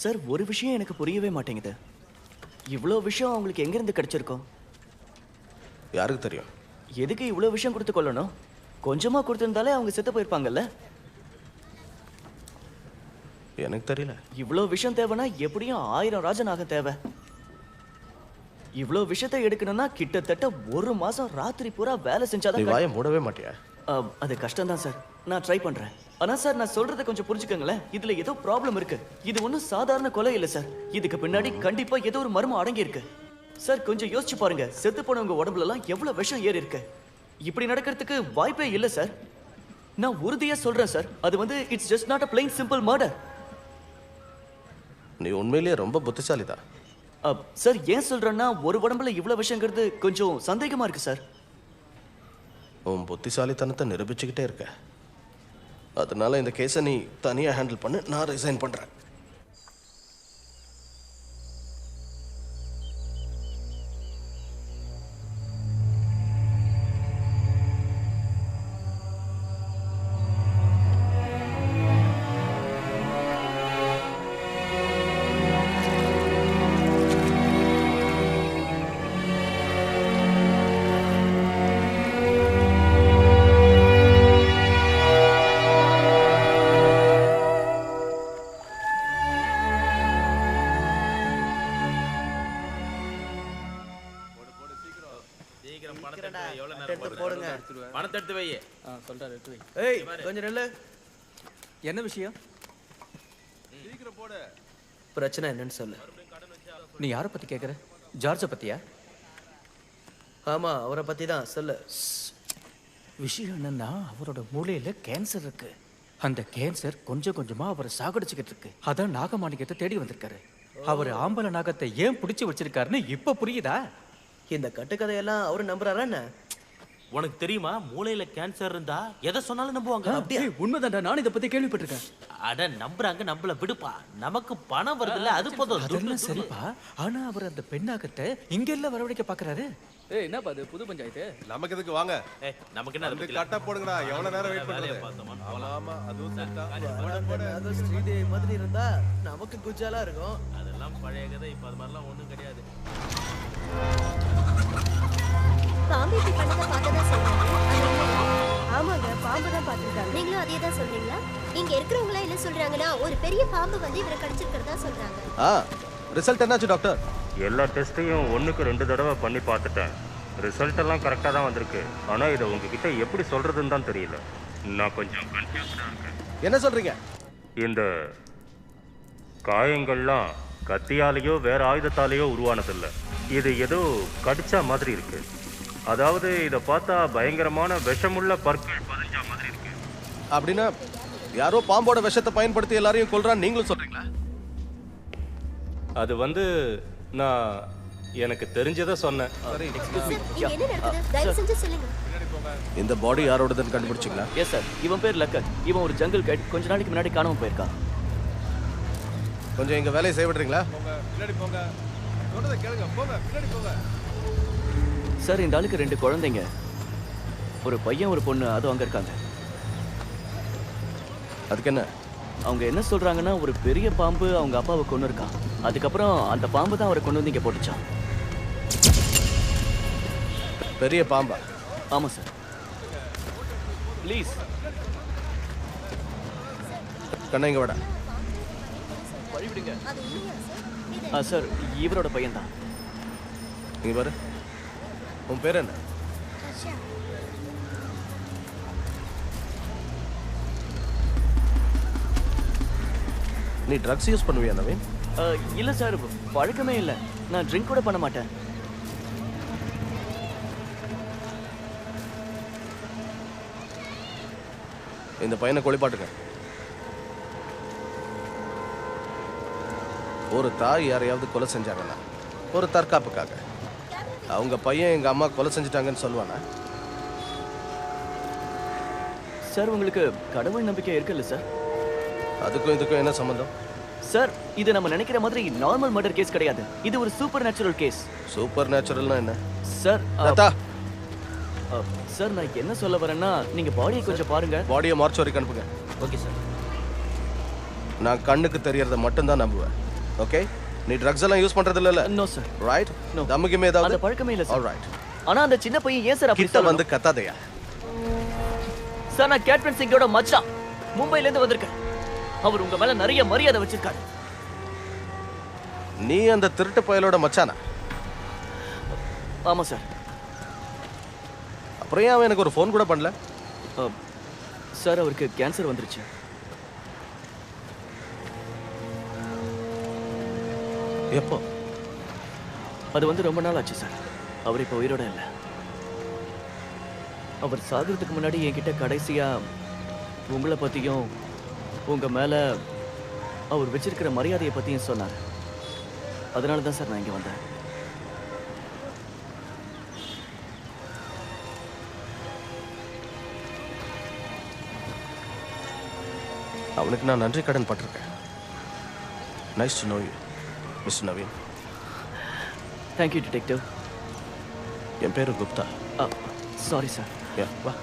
சார், ஒரு விஷயம் எனக்கு புரியவே மாட்டேங்குது. இவ்வளோ விஷயம் அவங்களுக்கு எங்கேருந்து கிடைச்சிருக்கும்? யாருக்கு தெரியும்? எதுக்கு இவ்வளோ விஷயம் கொடுத்து கொள்ளணும்? கொஞ்சமா கொடுத்திருந்தாலே அவங்க செத்து போயிருப்பாங்கல்ல. எனக்கு தெரியல. இவ்வளோ விஷயம் தேவைன்னா எப்படியும் 1000 ராஜநாகம் தேவை. இவ்வளோ விஷயத்தை எடுக்கணும்னா கிட்டத்தட்ட 1 மாசம் ராத்திரி பூரா வேலை நீ செஞ்சாதான் வாயை மூடவே மாட்டியா? அது கஷ்டம் தான் சார். நான் ட்ரை பண்றேன். ஆனா சார் நான் சொல்றதை கொஞ்சம் புரிஞ்சுக்கங்களேன். இதுல ஏதோ ப்ராப்ளம் இருக்கு. இது ஒன்றும் சாதாரண கொலை இல்லை சார். இதுக்கு பின்னாடி கண்டிப்பா ஏதோ ஒரு மர்மம் அடங்கி இருக்கு. சார் கொஞ்சம் யோசிச்சு பாருங்க. செத்து போனவங்க உடம்புல எல்லாம் எவ்வளவு விஷம் ஏறி இருக்கு. இப்படி நடக்கிறதுக்கு வாய்ப்பே இல்லை சார். நான் உறுதியா சொல்றேன் சார். அது வந்து it's just not a plain simple murder. நீ உண்மையிலேயே ரொம்ப புத்திசாலி தான். சார் ஏன் சொல்றேன்னா ஒரு உடம்புல இவ்வளவு விஷயங்கிறது கொஞ்சம் சந்தேகமா இருக்கு சார். உன் புத்திசாலித்தனத்தை நிரூபிச்சுக்கிட்டே இருக்க. அதனால இந்த கேஸை நீ தனியா ஹேண்டில் பண்ணு. நான் ரிசைன் பண்றேன். பணத்தை எடுத்து வை. சொல்றாரு எடுத்து வை. ஏய் கொஞ்சம் நில்லு. என்ன விஷயம்? சீக்கிரம் போடு. பிரச்சனை என்னன்னு சொல்லு. நீ யாரை பத்தி கேக்குற? ஜார்ஜை பத்தியா? ஆமா அவரை பத்தி தான். சொல்லு. விஷயம் என்னன்னா அவரோட மூளையில கேன்சர் இருக்கு. அந்த கேன்சர் கொஞ்சம் கொஞ்சமா அவரை சாகடிச்சுக்கிட்டு இருக்கு. அதான் நாகமாணிக்கத்தை தேடி வந்திருக்காரு. அவர் ஆம்பளை நாகத்தை ஏன் பிடிச்சு வச்சிருக்காருன்னு இப்ப புரியுதா? இந்த கட்டுக்கதையெல்லாம் அவரு நம்புறாரா என்ன? உனக்கு தெரியுமா மூளையில கேன்சர் இருந்தா எதை சொன்னாலும் நம்புவாங்க. அப்படியே உண்மைதான்டா, நான் இதை பத்தி கேள்விப்பட்டிருக்கேன். அட நம்புறாங்க, நம்மள விடுப்பா. நமக்கு பணம் வருதுல்ல, அது போதும். அதெல்லாம் சரிப்பா. ஆனா அவர் அந்த பெண்ணாகத்தை இங்க எல்லாம் வரவழைக்க பாக்குறாரு. ஏய் என்னப்பா அது புது பஞ்சாயத்து? நமக்கு எதுக்கு வாங்க. நமக்கு என்ன வந்து கட்ட போடுங்கடா. எவ்வளவு நேரம் வெயிட் பண்றது? ஆமா ஆமா அதுவும் செட்டா. அது ஸ்ரீதேவி மாதிரி இருந்தா நமக்கு குஜாலா இருக்கும். அதெல்லாம் பழைய கதை. இப்ப அது மாதிரிலாம் ஒண்ணும் கிடையாது. பாம்பு இப்படி பண்ணதை பார்த்ததா சொல்றாங்க. ஆமாங்க பாம்பு தான் பார்த்துருக்காங்க. நீங்களும் அதே தான் சொல்றீங்களா? இங்க இருக்கிறவங்க என்ன சொல்றாங்கன்னா ஒரு பெரிய பாம்பு வந்து இவரை கடிச்சிருக்கிறதா சொல்றாங்க. ரிசல்ட் என்னாச்சு டாக்டர்? எல்லா டெஸ்ட்டையும் 1க்கு 2 தடவை பண்ணி பார்த்துட்டேன். ரிசல்ட் எல்லாம் கரெக்டாக தான் வந்திருக்கு. ஆனால் இதை உங்ககிட்ட எப்படி சொல்கிறதுன்னு தான் தெரியல. நான் கொஞ்சம் கன்ஃபியூஸ்டாக இருக்கேன். என்ன சொல்றீங்க? இந்த காயங்கள்லாம் கத்தியாலேயோ வேற ஆயுதத்தாலேயோ உருவானதில்லை. இது ஏதோ கடிச்சா மாதிரி இருக்கு. அதாவது இதை பார்த்தா பயங்கரமான விஷமுள்ள பற்கள் பதிஞ்சா மாதிரி இருக்கு. அப்படின்னா யாரோ பாம்போட விஷத்தை பயன்படுத்தி எல்லாரையும் கொல்றான்னு நீங்களும் சொல்றீங்களா? அது வந்து நான் எனக்கு தெரிஞ்சதை சொன்னேன். இங்க என்ன நடக்குது? தயவு செஞ்சு சொல்லுங்க. இந்த பாடி யாரோடதுன்னு கண்டுபிடிச்சிங்களா? Yes sir. இவன் பேர் லக்கன். இவன் ஒரு ஜங்கிள் கைட். கொஞ்ச நாளைக்கு முன்னாடி காணாம போயிருக்கான். கொஞ்சம் எங்க வேலையை செய்ய விடுறீங்களா? பின்னாடி போங்க. சொல்றதை கேளுங்க. போங்க பின்னாடி போங்க. சார் இந்த ஆளுக்கு 2 குழந்தைங்க. ஒரு பையன் ஒரு பொண்ணு. அதுவும் அங்க இருக்காங்க. அதுக்கு என்ன? அவங்க என்ன சொல்றாங்கன்னா ஒரு பெரிய பாம்பு அவங்க அப்பாவை கொண்டு இருக்கான். அதுக்கப்புறம் அந்த பாம்பு தான் அவரை கொண்டு வந்து இங்க போட்டுச்சான். பெரிய பாம்பா? ஆமா சார். ப்ளீஸ் கண்ணா இங்க வாடா. வழிவிடுங்க. சார் இவரோட பையன் தான். இங்க பாரு. உன் பேர் என்ன? நீ ட்ரக்ஸ் யூஸ் பண்ணுவியா நவீன்? இல்ல சார், பழக்கமே இல்ல. நான் ட்ரிங்க் கூட பண்ண மாட்டேன். இந்த பையனை கொலைப்பாட்டுங்க. ஒரு தாய் யாரையாவது கொலை செஞ்சாங்கன்னா ஒரு தற்காப்புக்காக அவங்க பையன் எங்க அம்மா கொலை செஞ்சுட்டாங்கன்னு சொல்லுவானா? சார் உங்களுக்கு கடவுள் நம்பிக்கை இருக்குல்ல சார்? அதுக்கும் இதுக்கும் என்ன சம்பந்தம்? சார் இது நம்ம நினைக்கிற மாதிரி நார்மல் மர்டர் கேஸ் கிடையாது. இது ஒரு சூப்பர் நேச்சுரல் கேஸ். சூப்பர் நேச்சுரல்னா என்ன? சார் லதா, சார் நான் என்ன சொல்ல வரேன்னா நீங்க பாடியை கொஞ்சம் பாருங்க. பாடியை மார்ச்சுவரிக்கு அனுப்புங்க. Okay sir. நான் கண்ணுக்கு தெரியறத மட்டும் தான் நம்புவேன். ஓகே? நீ ட்ரக்ஸ் எல்லாம் யூஸ் பண்றது இல்ல? No sir. ரைட்? No. தம்முக்குமே அந்த ஏதாவது? பழக்கமே இல்ல சார். ஆல்ரைட். ஆனா அந்த சின்ன பையன் ஏன் சார் அப்படி கிட்ட வந்து கத்தாதையா? சார் நான் கேப்டன் சிங்கோட மச்சான். மும்பைல இருந்து வந்திருக்கேன். அவர் உங்க மேல நிறைய மரியாதை வச்சிருக்காரு. நீ அந்த திருட்டு பயலோட மச்சானா? ஆமா சார். அப்புறம் ஏன் அவன் எனக்கு ஒரு ஃபோன் கூட பண்ணல? சார் அவருக்கு கேன்சர் வந்துருச்சு. எப்போ? அது வந்து ரொம்ப நாள் ஆச்சு சார். அவர் இப்போ உயிரோட இல்லை. அவர் சாகிறதுக்கு முன்னாடி என்கிட்ட கடைசியா உங்களை பத்தியும் உங்க மேல அவர் வச்சிருக்கிற மரியாதையை பத்தியும் சொன்னார். அதனால தான் சார் நான் இங்க வந்தேன். அவனுக்கு நான் நன்றி கடன் பட்டிருக்கேன். Nice to know you mister Naveen. Thank you detective. என் பேரு குப்தா. Sorry sir. வா.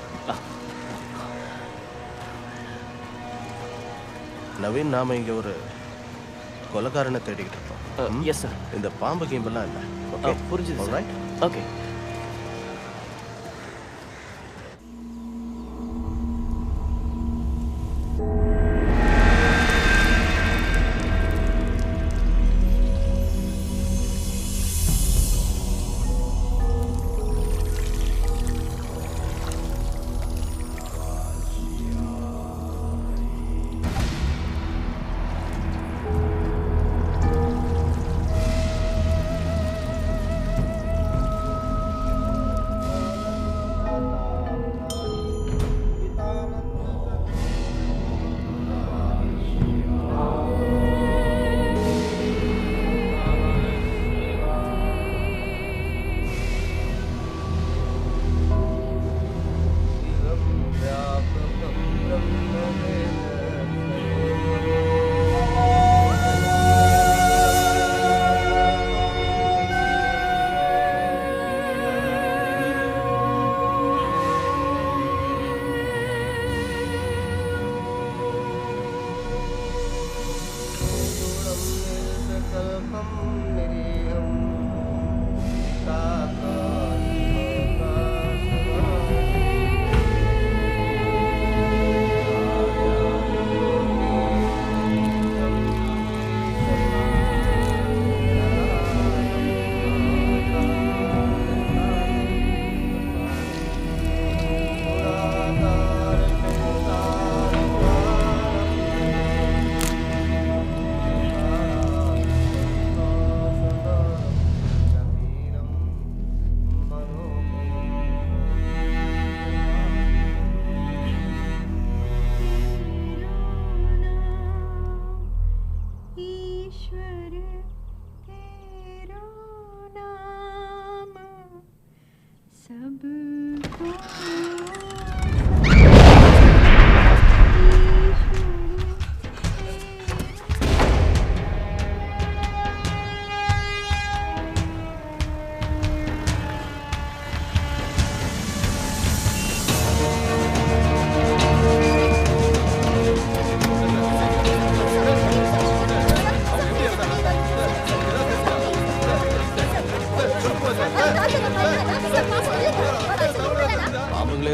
நவீன், நாம இங்க ஒரு கொலைகாரனை தேடிக்கிட்டு இருக்கோம். Yes sir. இந்த பாம்பு கேம்பெல்லாம் இல்லை. ஓகே, புரிஞ்சுது சார். ரைட்? ஓகே.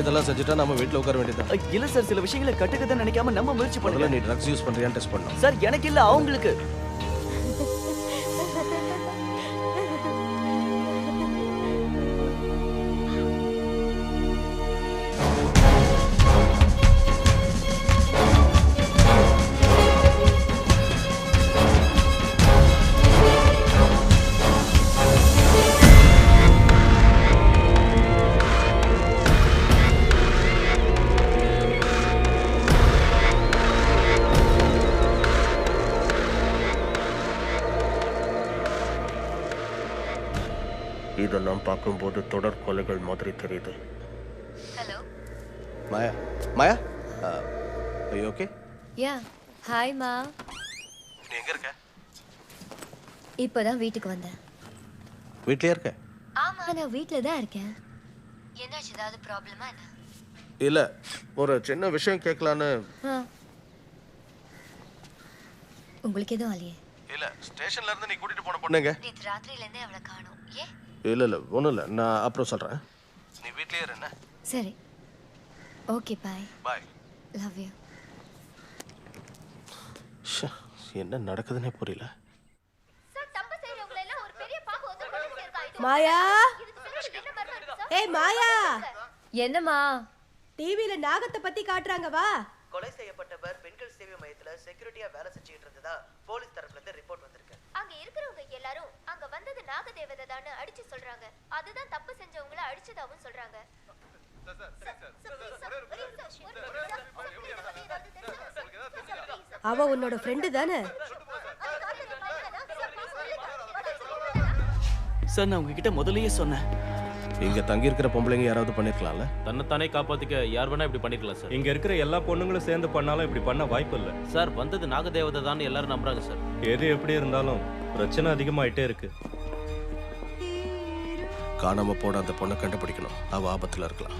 இதெல்லாம் செஞ்சுட்டா நம்ம வீட்ல உட்கார வேண்டியது. இல்ல சார், சில விஷயங்களை கட்டுக்கதான் நினைக்காம நம்ம முயற்சி பண்ணல. நீ ட்ரக்ஸ் யூஸ் பண்றியான்னு டெஸ்ட் பண்ணோம். சார் எனக்கு இல்ல, அவங்களுக்கு. இதெல்லாம் பார்க்கும்போது தொடர் கொலைகள் மாதிரி தெரியுது. Hello Maya, Maya, are you okay? Yeah hi மா. நீ எங்க இருக்க? இப்போதான் வீட்டுக்கு வந்தேன். வீட்லயே இருக்க? ஆமா, நான் வீட்ல தான் இருக்கேன். என்னாச்சு, ஏதாவது ப்ராப்ளமா என்ன? இல்ல, ஒரு சின்ன விஷயம் கேட்கலான்னு. உங்களுக்கு எதுவும் இல்லையே? இல்ல ஸ்டேஷன்ல இருந்து நீ கூட்டிட்டு போன பொண்ணுங்க நேத்து ராத்திரியில இருந்தே அவளை காணோம். ஏன்? இல்ல ஒண்ணும் இல்ல, நான் அப்புறம் சொல்றேன். நீ வீட்லயே இரு. என்ன? சரி. Okay bye. Bye. Love you. என்ன நடக்குதுன்னே புரியல. மாயா, ஏய் மாயா, என்னம்மா? டிவில நாகத்தை பத்தி காட்டுறாங்க, வா. கொலை செய்யப்பட்டவர் பெண்கள் சேவை மையத்துல செக்யூரிட்டியா வேலை செஞ்சுட்டு இருந்ததா போலீஸ் தரப்புல இருந்து ரிப்போர்ட் வந்திருக்கு. அங்க இருக்கிறவங்க எல்லாரும் அங்க வந்தது நாகதேவதை தான அடிச்சு சொல்றாங்க. அதுதான் தப்பு செஞ்சவங்கள அடிச்சதாவும் சொல்றாங்க. அவ உன்னோட ஃப்ரெண்டு தானே? சார், நான் உங்ககிட்ட முதல்லயே சொன்னேன். இங்க தங்கி இருக்கிற பொம்பளைங்க யாராவது பண்ணிருக்கலாம்ல? தன்னைத்தானே காப்பாத்திக்க யார் வேணா இப்படி பண்ணிருக்கலாம் சார். இங்க இருக்கிற எல்லா பொண்ணுங்களும் சேர்ந்து பண்ணாலும் இப்படி பண்ண வாய்ப்பு இல்லை சார். வந்தது நாகதேவதை தான் எல்லாரும் நம்புறாங்க சார். எது எப்படி இருந்தாலும் பிரச்சனை அதிகமாயிட்டே இருக்கு. காணாம போன அந்த பொண்ணை கண்டுபிடிக்கணும். அவ ஆபத்துல இருக்கலாம்.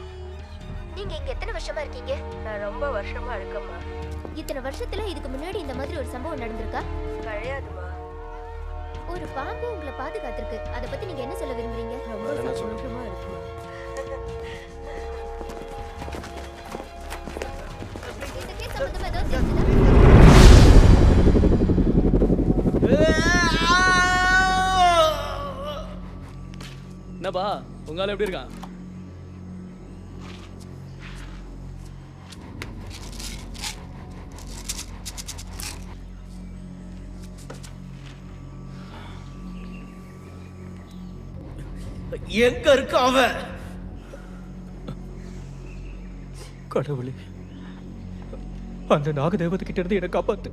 நீங்க இங்க எத்தனை வருஷமா இருக்கீங்க? நான் ரொம்ப வருஷமா இருக்கேம்மா. இத்தனை வருஷத்துல இதுக்கு முன்னாடி இந்த மாதிரி ஒரு சம்பவம் நடந்திருக்கா? கிடையாதுமா. ஒரு பாம்பு உங்களை பாதுகாத்திருக்கு. அத பத்தி நீங்க என்ன சொல்ல விரும்புறீங்க? ரொம்ப சந்தோஷமா இருக்குமா. இதுக்கே சம்பந்தமா ஏதாவது தெரிஞ்சுதா? என்னப்பா உங்களால எப்படி இருக்கான்? எங்க இருக்க அவன்? கடவுளே, அந்த நாகதேவதை கிட்ட இருந்து என்னை காப்பாத்து.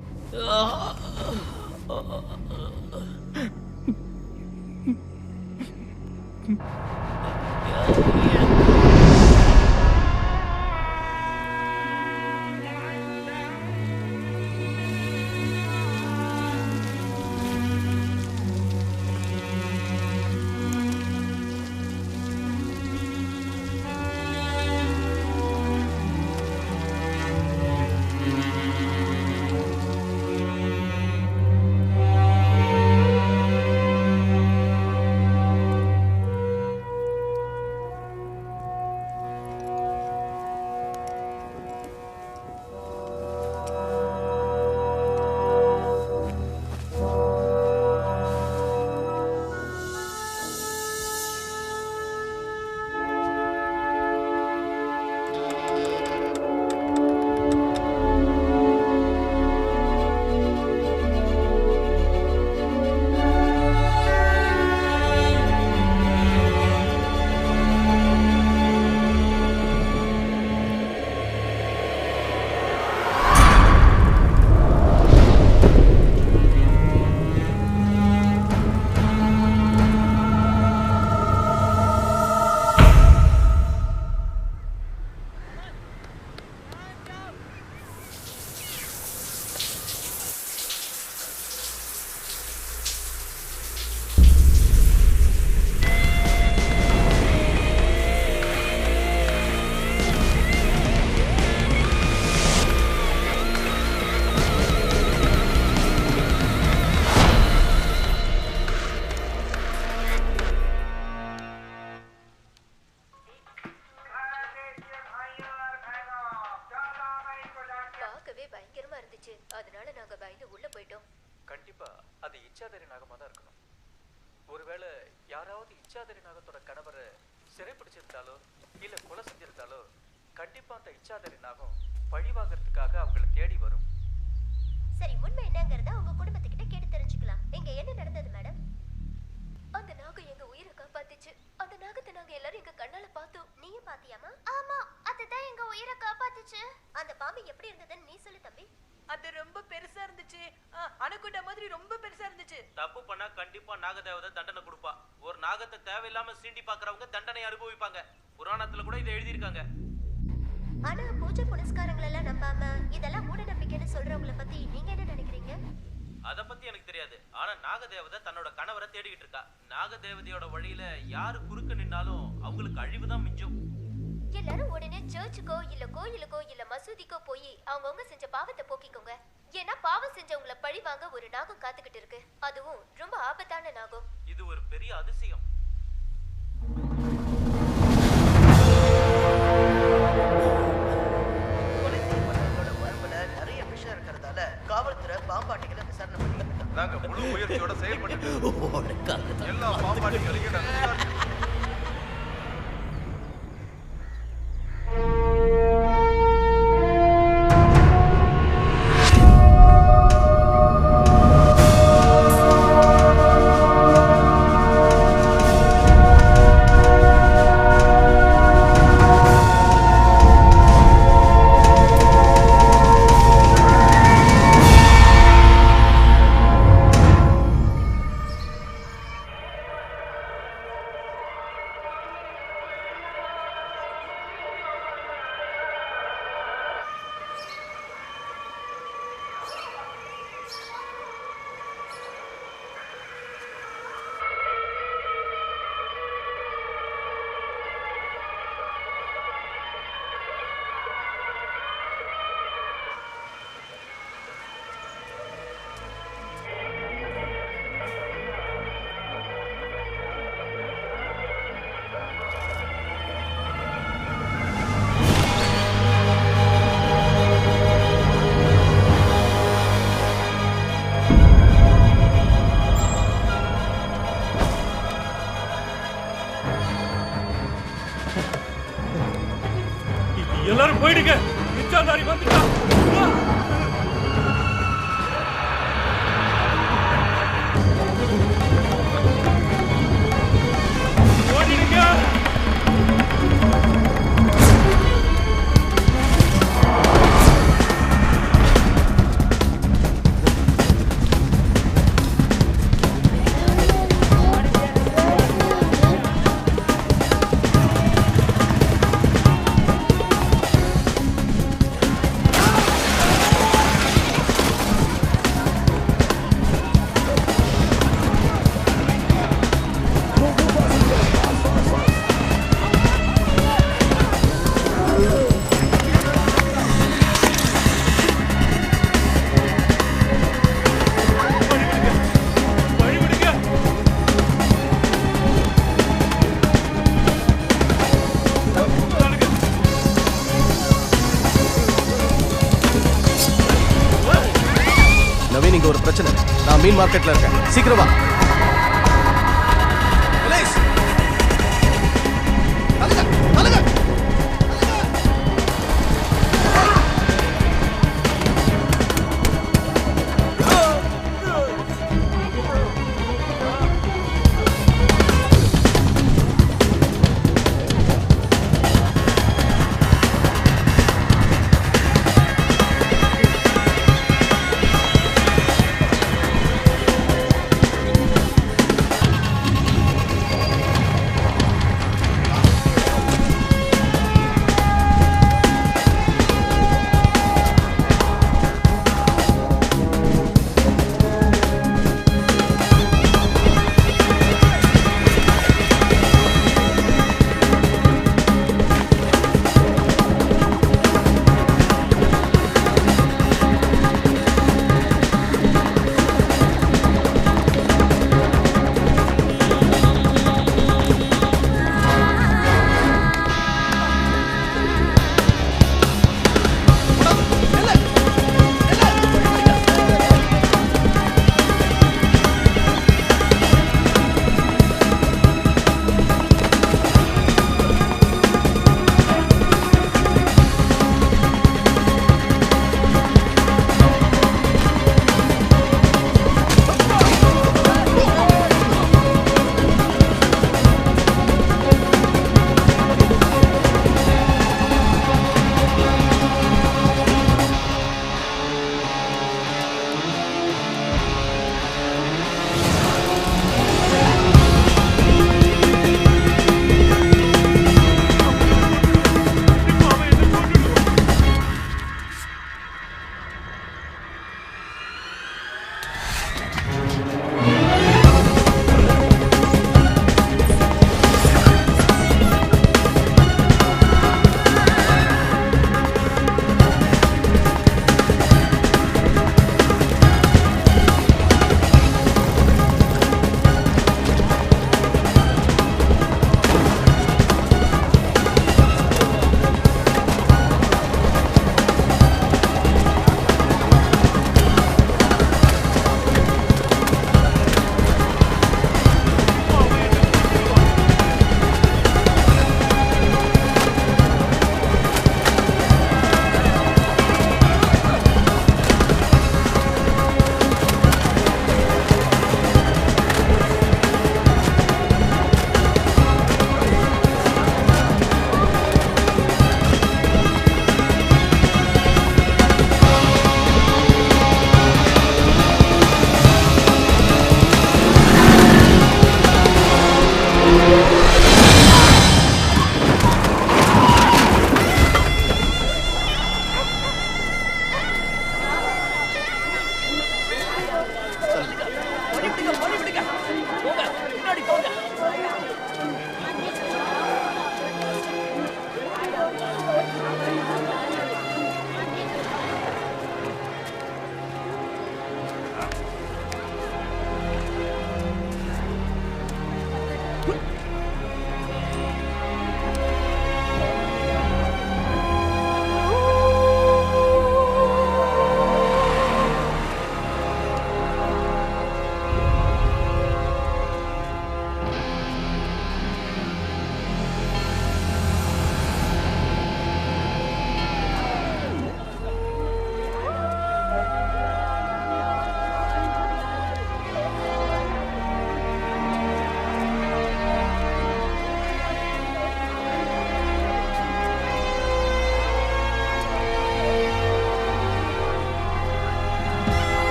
அதனால நாங்க பயந்து உள்ள போயிட்டோம். கண்டிப்பா அது இச்சாதாரி நாகமா தான் இருக்கணும். ஒருவேளை யாராவது இச்சாதாரி நாகத்தோட கணவரை சிறைப்பிடிச்சிருந்தாலோ இல்ல கொலை செஞ்சிருந்தாலோ கண்டிப்பா அந்த இச்சாதாரி நாகம் பழி வாங்கறதுக்காக அவங்களை தேடி வரும். சரி, உண்மை என்னங்கறத உங்க குடும்பத்துக்கிட்ட கேட்டு தெரிஞ்சுக்கலாம். எங்க என்ன நடந்தது மேடம்? அந்த நாகம் எங்க உயிரை காப்பாத்துச்சு. அந்த நாகத்தை நாங்க எல்லாரும் எங்க கண்ணால பார்த்தோம். நீயும் பாத்தியாமா? ஆமா, அதுதான் எங்க உயிரை காப்பாத்துச்சு. அந்த பாம்பு எப்படி இருந்ததுன்னு நீ சொல்லு தம்பி. அது ரொம்ப பெருசா இருந்துச்சு. அணுகுண்ட மாதிரி ரொம்ப பெருசா இருந்துச்சு. தப்பு பண்ணா கண்டிப்பா நாகதேவதை தண்டனை கொடுப்பா. ஒரு நாகத்தை தேவையில்லாம சீண்டி பாக்குறவங்க தண்டனை அனுபவிப்பாங்க. புராணத்துல கூட இதை எழுதியிருக்காங்க. ஆனா பூஜை புனஸ்காரங்கள் எல்லாம் நம்பாம இதெல்லாம் மூட நம்பிக்கைன்னு சொல்றவங்கள பத்தி நீங்க என்ன நினைக்கிறீங்க? அத பத்தி எனக்கு தெரியாது. ஆனா நாகதேவதை தன்னோட கணவரை தேடிக்கிட்டு இருக்கா. நாகதேவதையோட வழியில யாரு குறுக்க நின்னாலும் அவங்களுக்கு அழிவுதான் மிஞ்சும். எல்லாரும் உடனே சர்ச்சுக்கோ இல்ல கோயிலுக்கோ இல்ல மசூதிக்கோ போய் அவங்கவுங்க செஞ்ச பாவத்தை போக்கிக்கோங்க. ஏன்னா பாவம் செஞ்சவங்களை பழி வாங்க ஒரு நாகம் காத்துக்கிட்டு இருக்கு. அதுவும் ரொம்ப ஆபத்தான நாகம். இது ஒரு பெரிய அதிசயம். நிறைய விஷயம் இருக்கிறதால காவல்துறை பாம்பாட்டிகளை விசாரணை பண்ணிக்கிட்டு நாங்க முழு முயற்சியோட செயல்பட்டு எல்லா பாம்பாட்டிகளையும் நாங்க எல்லாரும் போயிடுங்க. இச்சாதாரி வந்துட்டான். ஓடிடுங்க. நவீன், இங்க ஒரு பிரச்சனை. நான் மீன் மார்க்கெட்ல இருக்கேன். சீக்கிரம் வா.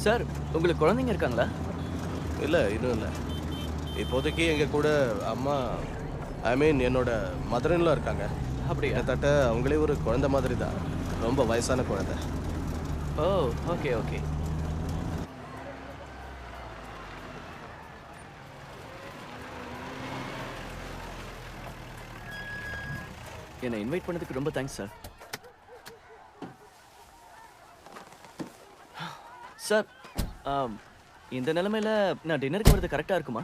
சார் உங்களுக்கு குழந்தைங்க இருக்காங்களா? இல்லை, இன்னும் இல்லை. இப்போதைக்கு எங்கள் கூட அம்மா, ஐ மீன் என்னோட மதரின்லாம் இருக்காங்க. அப்படியா? கிட்டத்தட்ட அவங்களே ஒரு குழந்தை மாதிரி தான். ரொம்ப வயசான குழந்தை. ஓ, ஓகே ஓகே. என்னை இன்வைட் பண்ணதுக்கு ரொம்ப தேங்க்ஸ் சார். சார், இந்த நிலைமையில நான் டின்னருக்கு வரது கரெக்டாக இருக்குமா?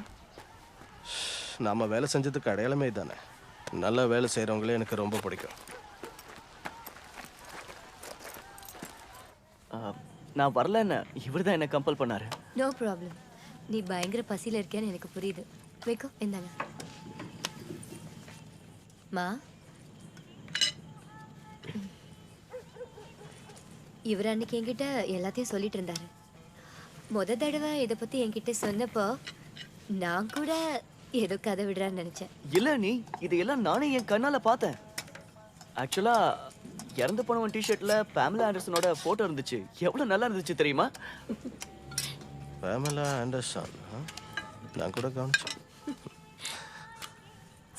நாம் வேலை செஞ்சதுக்கு அடையாளமே தானே. நல்ல வேலை செய்கிறவங்களே எனக்கு ரொம்ப பிடிக்கும். நான் வரலன்னு இவர் தான் என்னை கம்பல் பண்ணாரு. No problem. நீ பயங்கர பசியில் இருக்கேன்னு எனக்கு புரியுது. வைக்கோ, இந்தாங்க. மா, இவர் அன்னைக்கு என்கிட்ட எல்லாத்தையும் சொல்லிட்டு இருந்தாரு. முத தடவை இதை பற்றி என்கிட்ட சொன்னப்போ நான் கூட ஏதோ கதை விடுறான்னு நினச்சேன். இல்லை நீ, இதையெல்லாம் நானே என் கண்ணால் பார்த்தேன். ஆக்சுவலாக இறந்து போனவன் டிஷர்ட்ல பாமலா ஆண்டர்சனோட போட்டோ இருந்துச்சு. எவ்வளவு நல்லா இருந்துச்சு தெரியுமா? பாமலா ஆண்டர்சன், நான் கூட கவனிச்சேன்.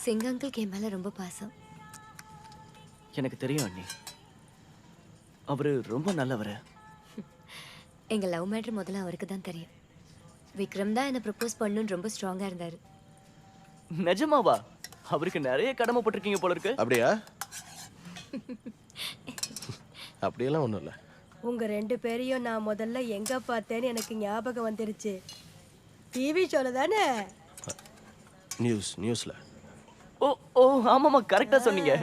சிங் அங்கிள் என் மேல ரொம்ப பாசம். எனக்கு தெரியும் அண்ணி, அவரு ரொம்ப நல்லவர். எங்க லவ் மேட்டர் முதல்ல அவருக்கு தான் தெரியும். விக்ரம் தான் என்ன ப்ரப்போஸ் பண்ணணும்னு ரொம்ப ஸ்ட்ராங்கா இருந்தாரு. நிஜமாவா? அவருக்கு நிறைய கடமைப்பட்டிருக்கீங்க போல இருக்கு. அப்படியா? அப்படியெல்லாம் ஒன்றும் இல்லை. உங்க ரெண்டு பேரையும் நான் முதல்ல எங்க பார்த்தேன்னு எனக்கு ஞாபகம் வந்துருச்சு. டிவி ஷோல தானே? நியூஸ்ல. ஓ ஓ, ஆமாமா, கரெக்டா சொன்னீங்க.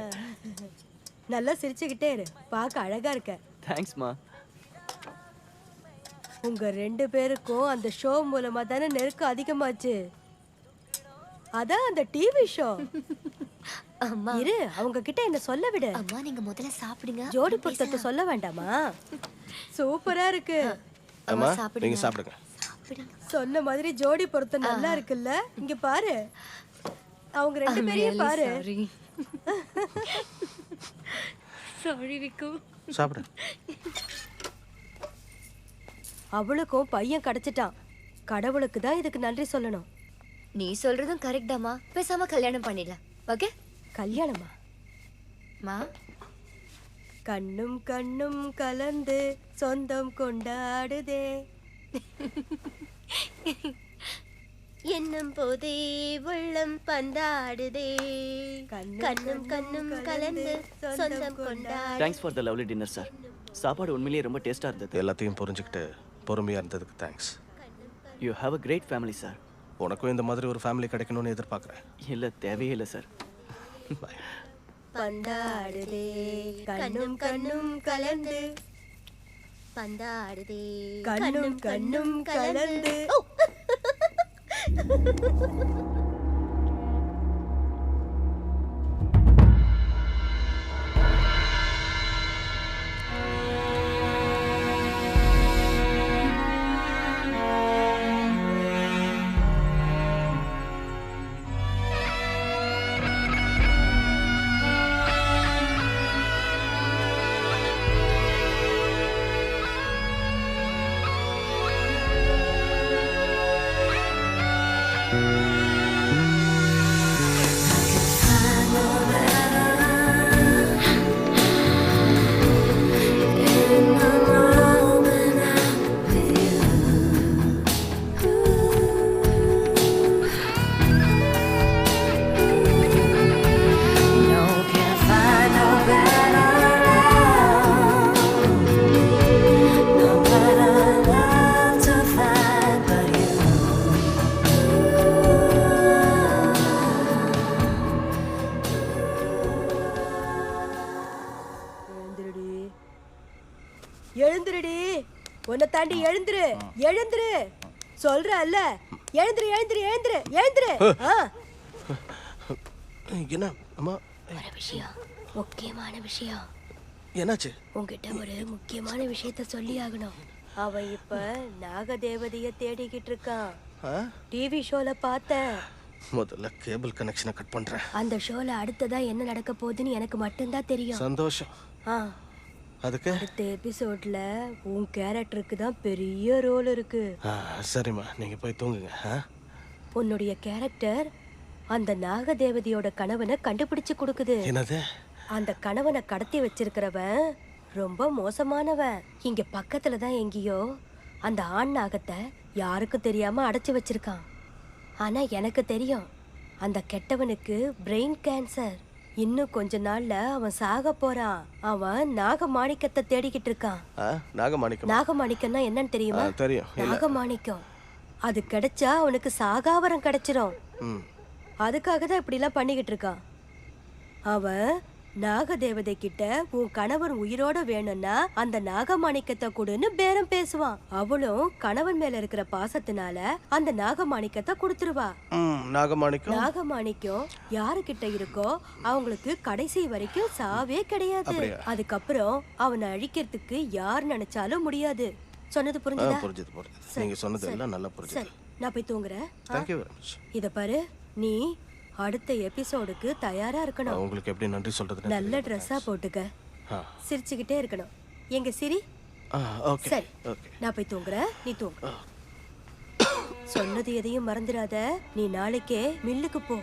நல்லா சிரிச்சுக்கிட்டே இரு, பார்க்க அழகா இருக்க. தேங்க்ஸ்மா. உங்க ரெண்டு பேருக்கும் அந்த ஷோ மூலமா தானே நெருக்கம் அதிகமாச்சு. அதான் அந்த டிவி ஷோ. அம்மா இரு, அவங்க கிட்ட என்ன சொல்ல விடு. அம்மா நீங்க முதல்ல சாப்பிடுங்க. ஜோடி பொருத்தத்தை சொல்ல வேண்டாமா? சூப்பரா இருக்கு. அம்மா நீங்க சாப்பிடுங்க. சொன்ன மாதிரி ஜோடி பொருத்தம் நல்லா இருக்குல்ல? இங்க பாரு, அவங்க ரெண்டு பேரையும் பாரு. சாரி விக்கு. சாப்பிடு. அவளுக்கும் பையன் கிடைச்சிட்டான். கடவுளுக்கு தான் இதுக்கு நன்றி சொல்லணும். நீ சொல்றதும் கரெக்ட் தாமா. பேசாம கல்யாணம் பண்ணிடலாம். ஓகே? கல்யாணமா? மா, கண்ணும் கண்ணும் கலந்து சொந்தம் கொண்டாடுதே, என்னும் போதே உள்ளம் பந்தாடுதே, கண்ணும் கண்ணும் கலந்து சொந்தம் கொண்டாடு. Thanks for the lovely dinner sir. சாப்பாடு உண்மையிலேயே ரொம்ப டேஸ்டா இருந்தது. எல்லாத்தையும் புரிஞ்சுக்கிட்டு பொறுமையா இருந்ததுக்கு thanks. You have a great family sir. உனக்கும் இந்த மாதிரி ஒரு ஃபேமிலி கிடைக்கணும்னு எதிர்பார்க்குறேன். இல்லை, தேவையே இல்லை சார். பந்தாடுதே, கண்ணும் கண்ணும் கலந்து பந்தாடுதே, கண்ணும் கண்ணும் கலந்து. எழுந்துருடி. உன்னை தாண்டி எழுந்துரு. எழுந்துரு சொல்றல்ல. எழுந்துரு எழுந்துரு எழுந்துரு எழுந்துரு. என்ன அம்மா? ஒரு விஷயம், முக்கியமான விஷயம். என்னாச்சு? உன்கிட்ட ஒரு முக்கியமான விஷயத்த சொல்லி ஆகணும். அவ இப்ப நாகதேவதைய தேடிக்கிட்டு இருக்கான். டிவி ஷோல பார்த்தேன். முதல்ல கேபிள் கனெக்ஷனை கட் பண்றேன். அந்த ஷோல அடுத்ததா என்ன நடக்க போகுதுன்னு எனக்கு மட்டும்தான் தெரியும். சந்தோஷம். அதுக்கு அடுத்த எபிசோட்ல உன் கேரக்டருக்கு தான் பெரிய ரோல் இருக்கு. சரிம்மா, நீங்க போய் தூங்குங்க. உன்னுடைய கேரக்டர் அந்த நாகதேவதையோட கணவனை கண்டுபிடிச்சு கொடுக்குது. என்னது? அந்த கணவனை கடத்தி வச்சிருக்கிறவன் ரொம்ப மோசமானவன். இங்க பக்கத்துல தான் எங்கேயோ அந்த ஆண் நாகத்தை யாருக்கும் தெரியாம அடைச்சு வச்சிருக்கான். ஆனா எனக்கு தெரியும், அந்த கெட்டவனுக்கு பிரெயின் கேன்சர். இன்னும் கொஞ்ச நாள்ல அவன் சாக போறான். அவன் நாகமாணிக்கத்தை தேடிக்கிட்டு இருக்கான். நாகமாணிக்கம்? நாகமாணிக்கம்னா என்னன்னு தெரியுமா? தெரியும். நாகமாணிக்கம் அது கிடைச்சா அவனுக்கு சாகாவரம் கிடைச்சிரும். அதுக்காக தான் இப்படி எல்லாம் பண்ணிக்கிட்டு இருக்கான். அவன் நாகதேவதை கிட்ட உன் கணவன் உயிரோட வேணும்னா அந்த நாகமாணிக்கத்தை கொடுன்னு பேரம் பேசுவான். அவளும் கணவன் மேல இருக்கிற பாசத்தினால அந்த நாகமாணிக்கத்தை கொடுத்துருவா. நாகமாணிக்கம் யாருகிட்ட இருக்கோ அவங்களுக்கு கடைசி வரைக்கும் சாவே கிடையாது. அதுக்கப்புறம் அவனை அழிக்கிறதுக்கு யார் நினைச்சாலும் முடியாது. சொன்னது புரிஞ்சுதா? புரிஞ்சுது. நீங்க சொன்னது எல்லாம் நல்லா புரிஞ்சுது. நான் போய் தூங்குறேன். Thank you very much. இத பாரு, நீ அடுத்த எபிசோடுக்கு தயாரா இருக்கணும். உங்களுக்கு எப்படி நன்றி சொல்றது? நல்ல ட்ரெஸ்ஸா போட்டுக்க. சிரிச்சுக்கிட்டே இருக்கணும். எங்க சிரி. சரி, நான் போய் தூங்குறேன். நீ தூங்கு. சொன்னது எதையும் மறந்துடாத. நீ நாளைக்கே மில்லுக்கு போ.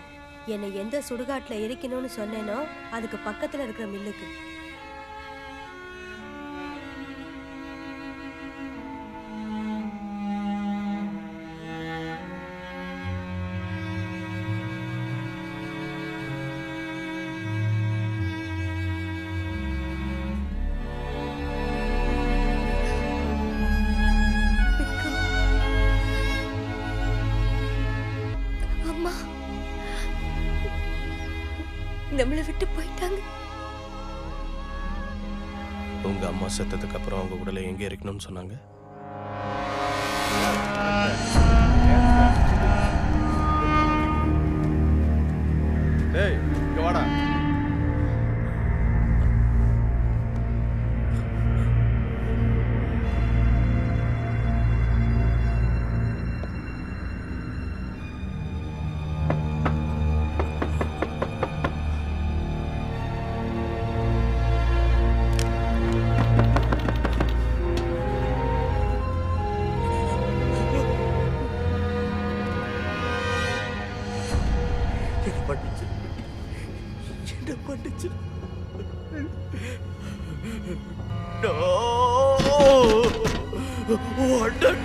என்னை எந்த சுடுகாட்டுல எரிக்கணும்னு சொன்னேனோ அதுக்கு பக்கத்துல இருக்கிற மில்லுக்கு. நம்மளை விட்டு போயிட்டாங்க. உங்க அம்மா செத்ததுக்கு அப்புறம் அவங்க உடலை எங்க இருக்கணும்னு சொன்னாங்க? டேய், இங்க வாடா.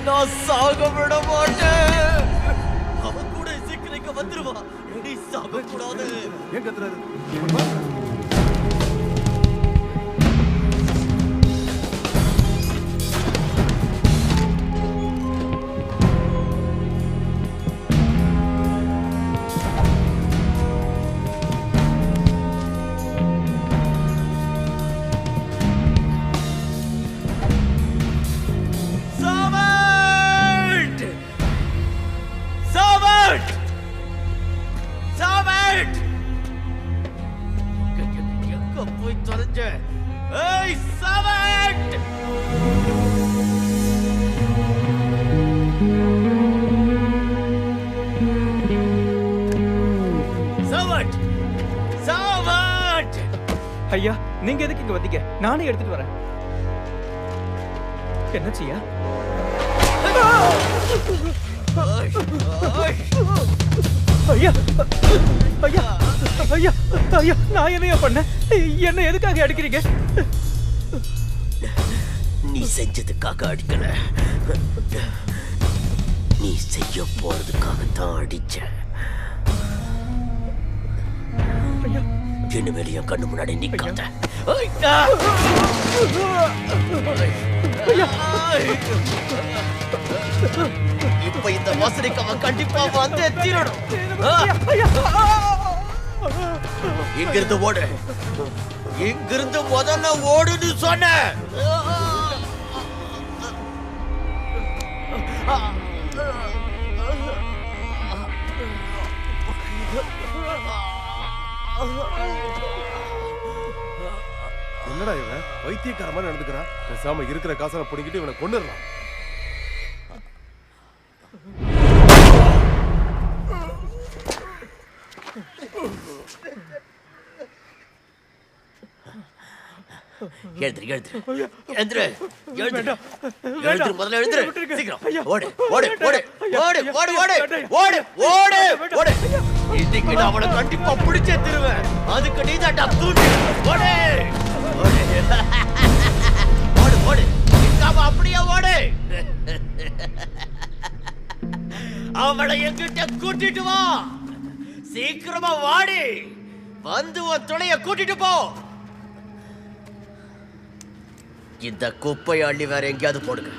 நான் சாக விட மாட்டேன். அவன் கூட சீக்கிரம் வந்துருவான். நீ சாக கூடாது. ஏன் கத்துறாரு? ஐயா, நீங்க எதுக்கு இங்க வந்தீங்க? நானே எடுத்துட்டு வரேன். என்னாச்சியா? ஐயா, ஐயா, ஐயா, ஐயா, நான் என்னையா பண்ண? என்ன எதுக்காக அடிக்கிறீங்க? நீ செஞ்சதுக்காக அடிக்கல, நீ செய்ய போறதுக்காகத்தான் அடிச்ச. இனிமேல் என் கண்ணு முன்னாடி நிக்காத. இப்ப இந்த வாசனைக்கு அவன் கண்டிப்பா வந்து தீரணும். இங்கிருந்து ஓடு. இங்கிருந்து முதல்ல ஓடுன்னு சொன்ன. என்னடா இவன் வைத்தியக்கார மாதிரி நடந்துக்கிறான். பேசாம இருக்கிற காசை பிடிக்கிட்டு இவனை கொண்டுடலாம். எழுந்துரு எழுந்துரு எழுந்துரு எழுந்துரு முதல்ல எழுந்துரு சீக்கிரம் ஓடு ஓடு ஓடு ஓடு ஓடு ஓடு ஓடு ஓடு ஓடு இன்னைக்கு நான் அவளை கண்டிப்பா பிடிச்சே திருவேன். அதுக்கு நீ தான் தூண்டு ஓடு ஓடு ஓடு நிக்காம அப்படியே ஓடு. அவளை எங்கிட்ட கூட்டிட்டு வா. சீக்கிரமா வாடி. வந்து உன் துணைய கூட்டிட்டு போ. இந்த குப்பையை அள்ளி வேற எங்கேயாவது போடுங்க.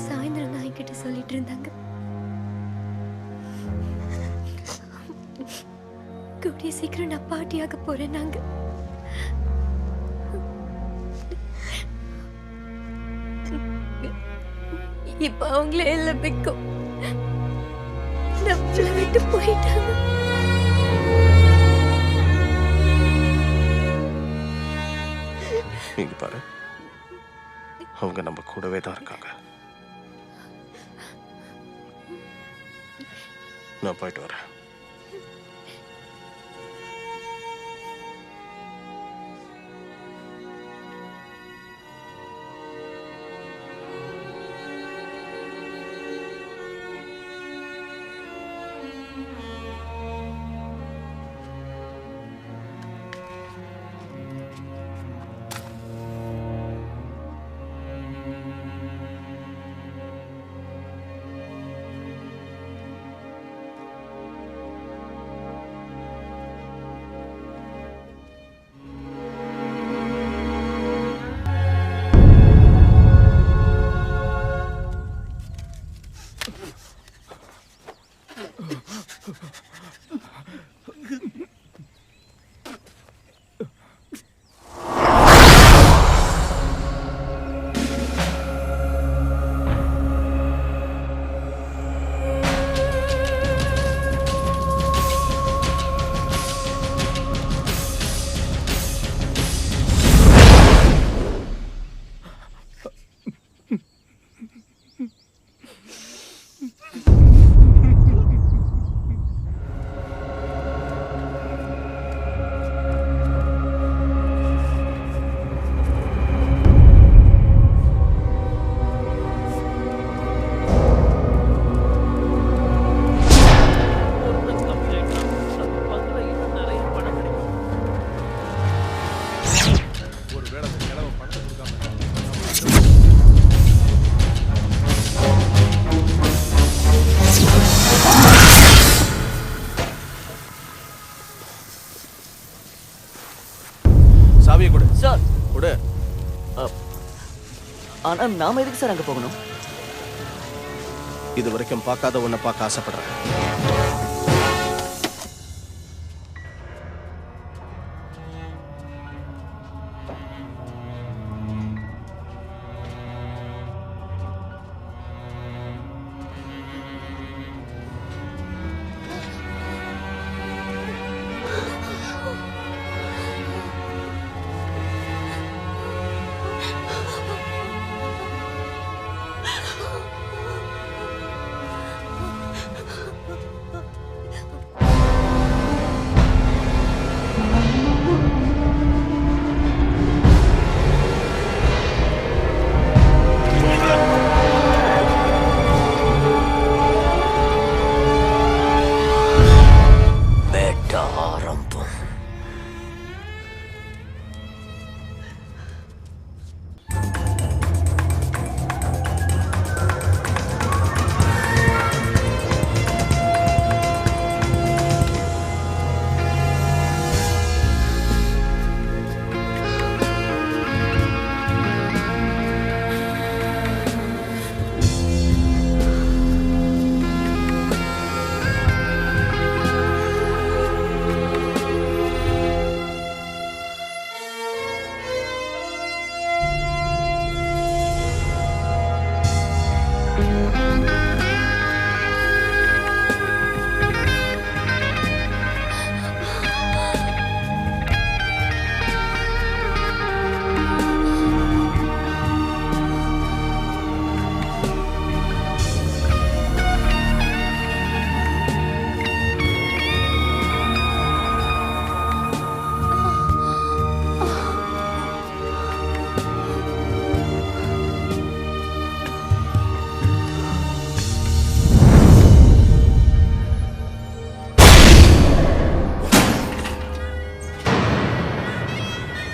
சாயந்தரம் நான் என்கிட்ட சொல்லிட்டு இருந்தாங்க, கூடிய சீக்கிரம் நான் பாட்டியாக போறேன். நாங்க இப்ப அவங்களே எல்லாம் வைக்கும் நம்மள விட்டு போயிட்டாங்க. நீங்க பாரு, அவங்க நம்ம கூடவே தான் இருக்காங்க. நான் போயிட்டு வரேன். சாவியை கொடு சார். கொடு. ஆனா நாம எதுக்கு சார் அங்க போகணும்? இது வரைக்கும் பார்க்காத உன்னை பார்க்க ஆசைப்படுறேன்.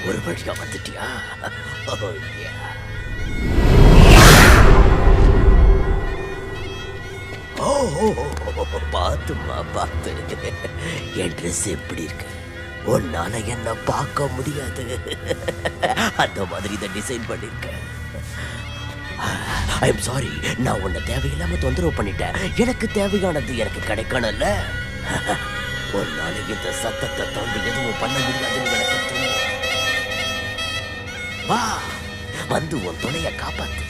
ஒரு வழியா வந்துட்டியா? பாத்துமா பாத்து. என் ட்ரெஸ் எப்படி இருக்கு? உன்னால என்ன பார்க்க முடியாது. அந்த மாதிரி இதை டிசைன் பண்ணிருக்கேன். ஐ எம் சாரி, நான் உன்னை தேவையில்லாம தொந்தரவு பண்ணிட்டேன். எனக்கு தேவையானது எனக்கு கிடைக்கணும்ல. உன்னால இந்த சத்தத்தை தாண்டி எதுவும் பண்ண முடியாதுன்னு எனக்கு தெரியும். வா, வந்து உன் துணைய காப்பாத்து.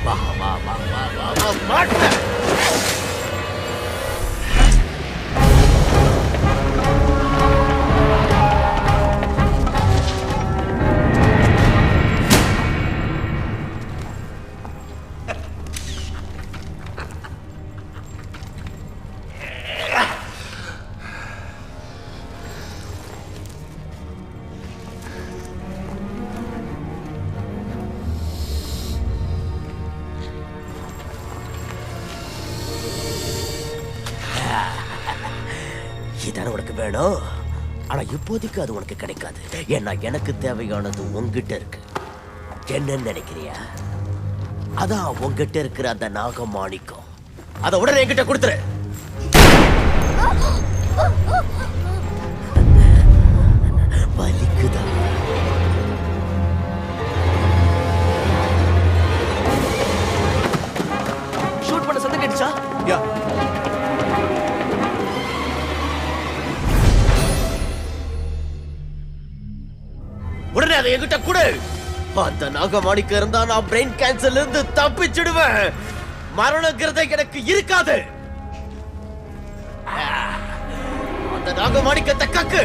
வா வா வா வா வா வா மாட்ட. இதான உனக்கு வேணும். ஆனா இப்போதைக்கு அது உனக்கு கிடைக்காது. ஏன்னா எனக்கு தேவையானது உங்ககிட்ட இருக்கு. என்னன்னு நினைக்கிறியா? அதான் உங்ககிட்ட இருக்கிற அந்த நாகமாணிக்கம். அதை உடனே என்கிட்ட கொடுத்துரு. வலிக்குதா? ஷூட் பண்ண சத்தம் கேட்டுச்சா? யா. உடனே அதை என்கிட்ட கொடு. அந்த நாகமாணிக்கம் இருந்தா நான் பிரெயின் கேன்சர்ல இருந்து தப்பிச்சிடுவேன். மரணங்கிறத எனக்கு இருக்காது. அந்த நாகமாணிக்கத்தை கக்கு.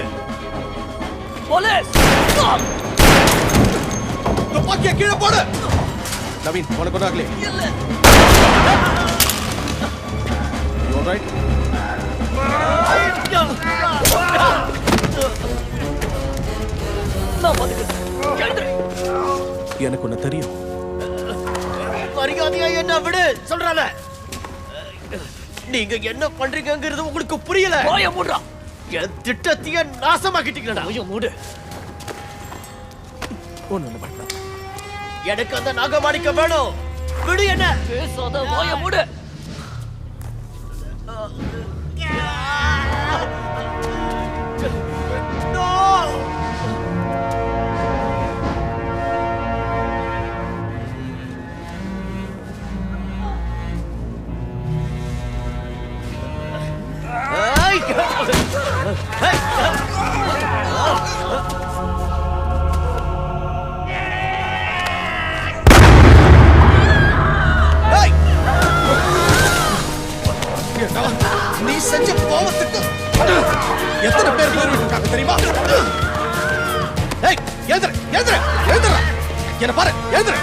போலீஸ்! துப்பாக்கிய கீழே போடு. நவீன், உனக்கு ஒன்றும் ஆகலையே? You all right? எனக்கு ஒண்ணு தெரியும். மரியாதையா என்ன விடு சொல்றால. நீங்க என்ன பண்றீங்கிறது உங்களுக்கு புரியல. வாய மூடுடா. என் திட்டத்தையே நாசமாக்கிட்டீங்கடா. வாய மூடு. ஒண்ணு பண்ண. எனக்கு அந்த நாகமாணிக்கம் வேணும். விடு என்ன. பேசாத, வாய மூடு. நீ செஞ்ச பாவத்துக்கு எத்தனை பேர் இருக்காங்க தெரியுமா? ஏய், எழுந்திரு, எழுந்திரு, எழுந்திரு. என்ன பாரு, எழுந்திரு.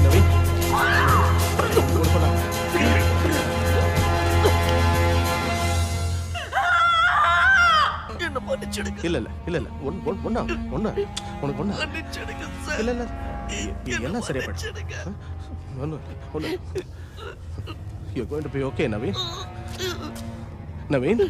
நவீன், என்ன மன்னிச்சிடுங்க. இல்ல இல்ல இல்ல இல்ல ஒண்ணு உனக்கு ஒண்ணு இல்ல இல்ல எல்லாம் சரியா போயிடுச்சு. ஒண்ணு you're going to be okay, Naveen. Naveen,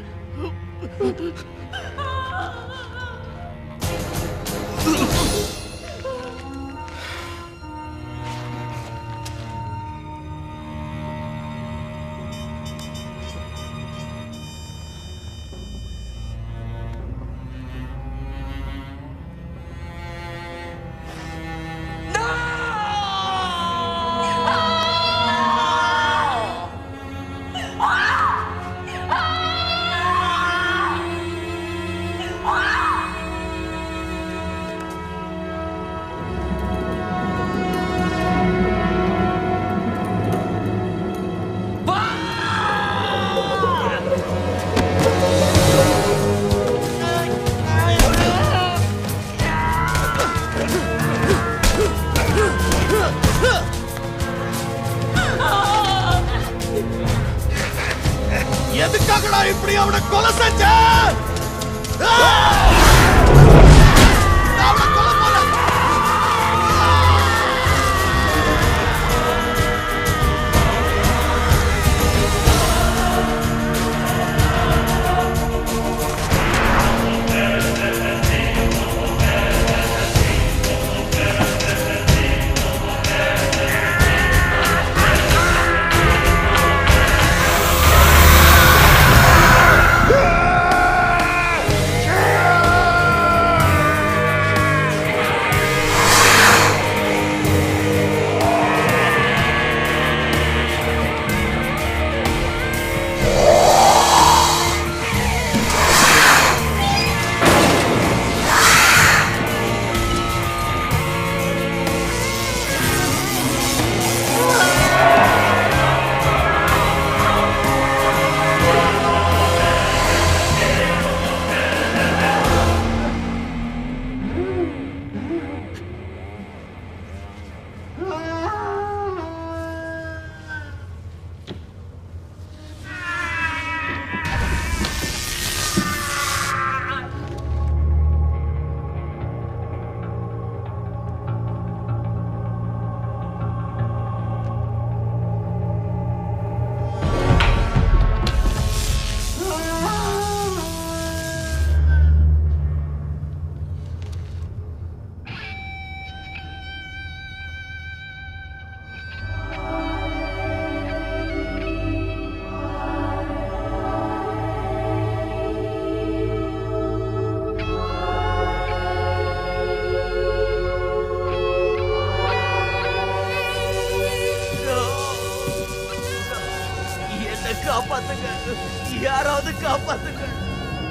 யாராவது காப்பாத்துங்க.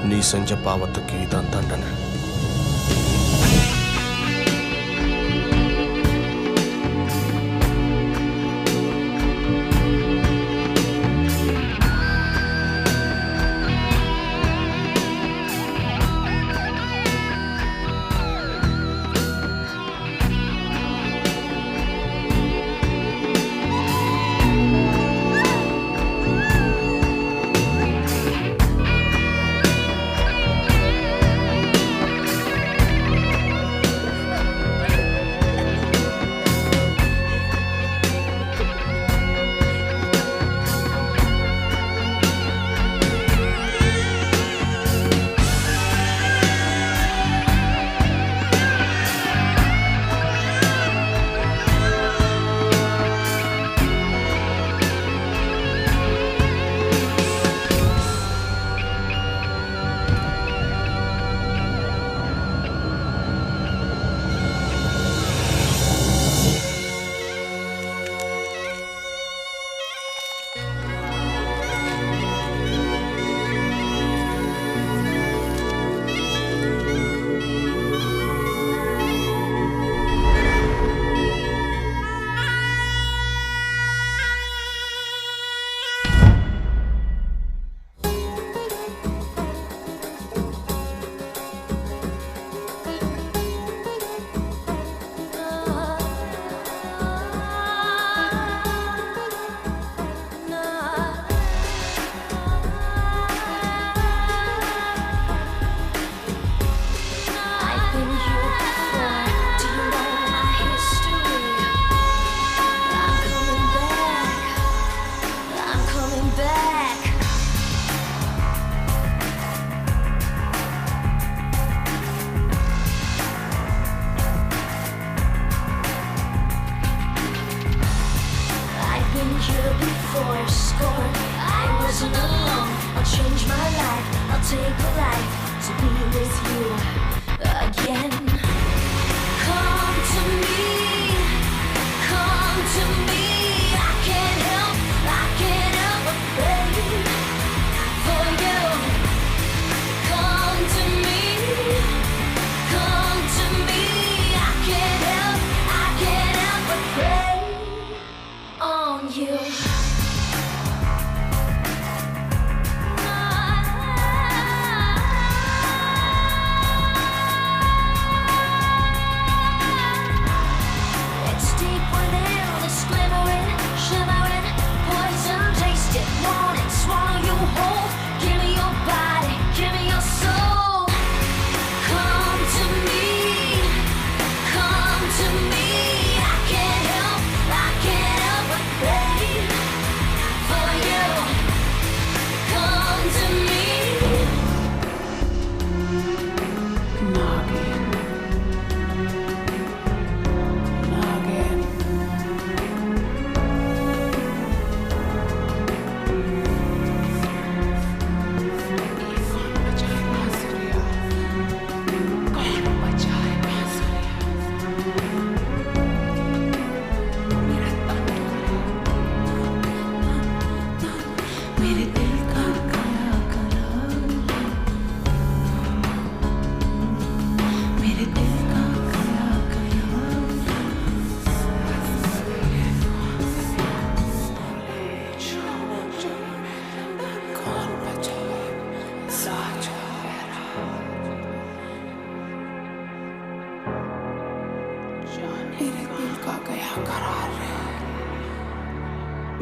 நீ செஞ்ச பாவத்துக்கு இதான் தண்டனை.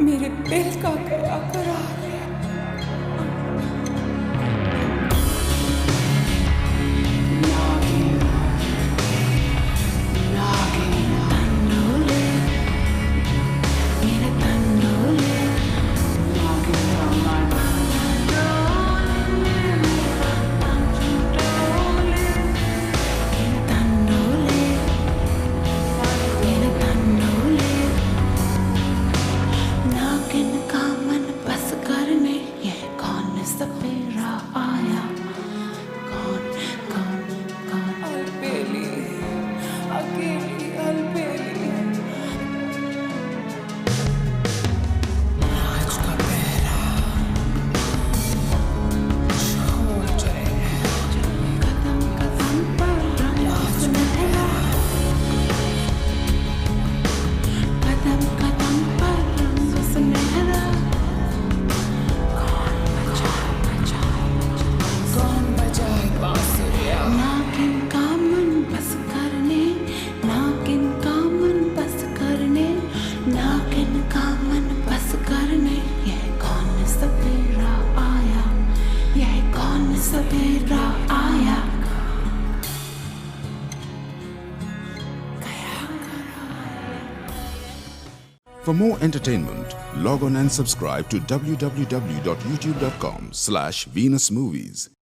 मेरे दिल का गया करार नागिन का मन बस कर For more entertainment, log on and subscribe to www.youtube.com/Venus Movies.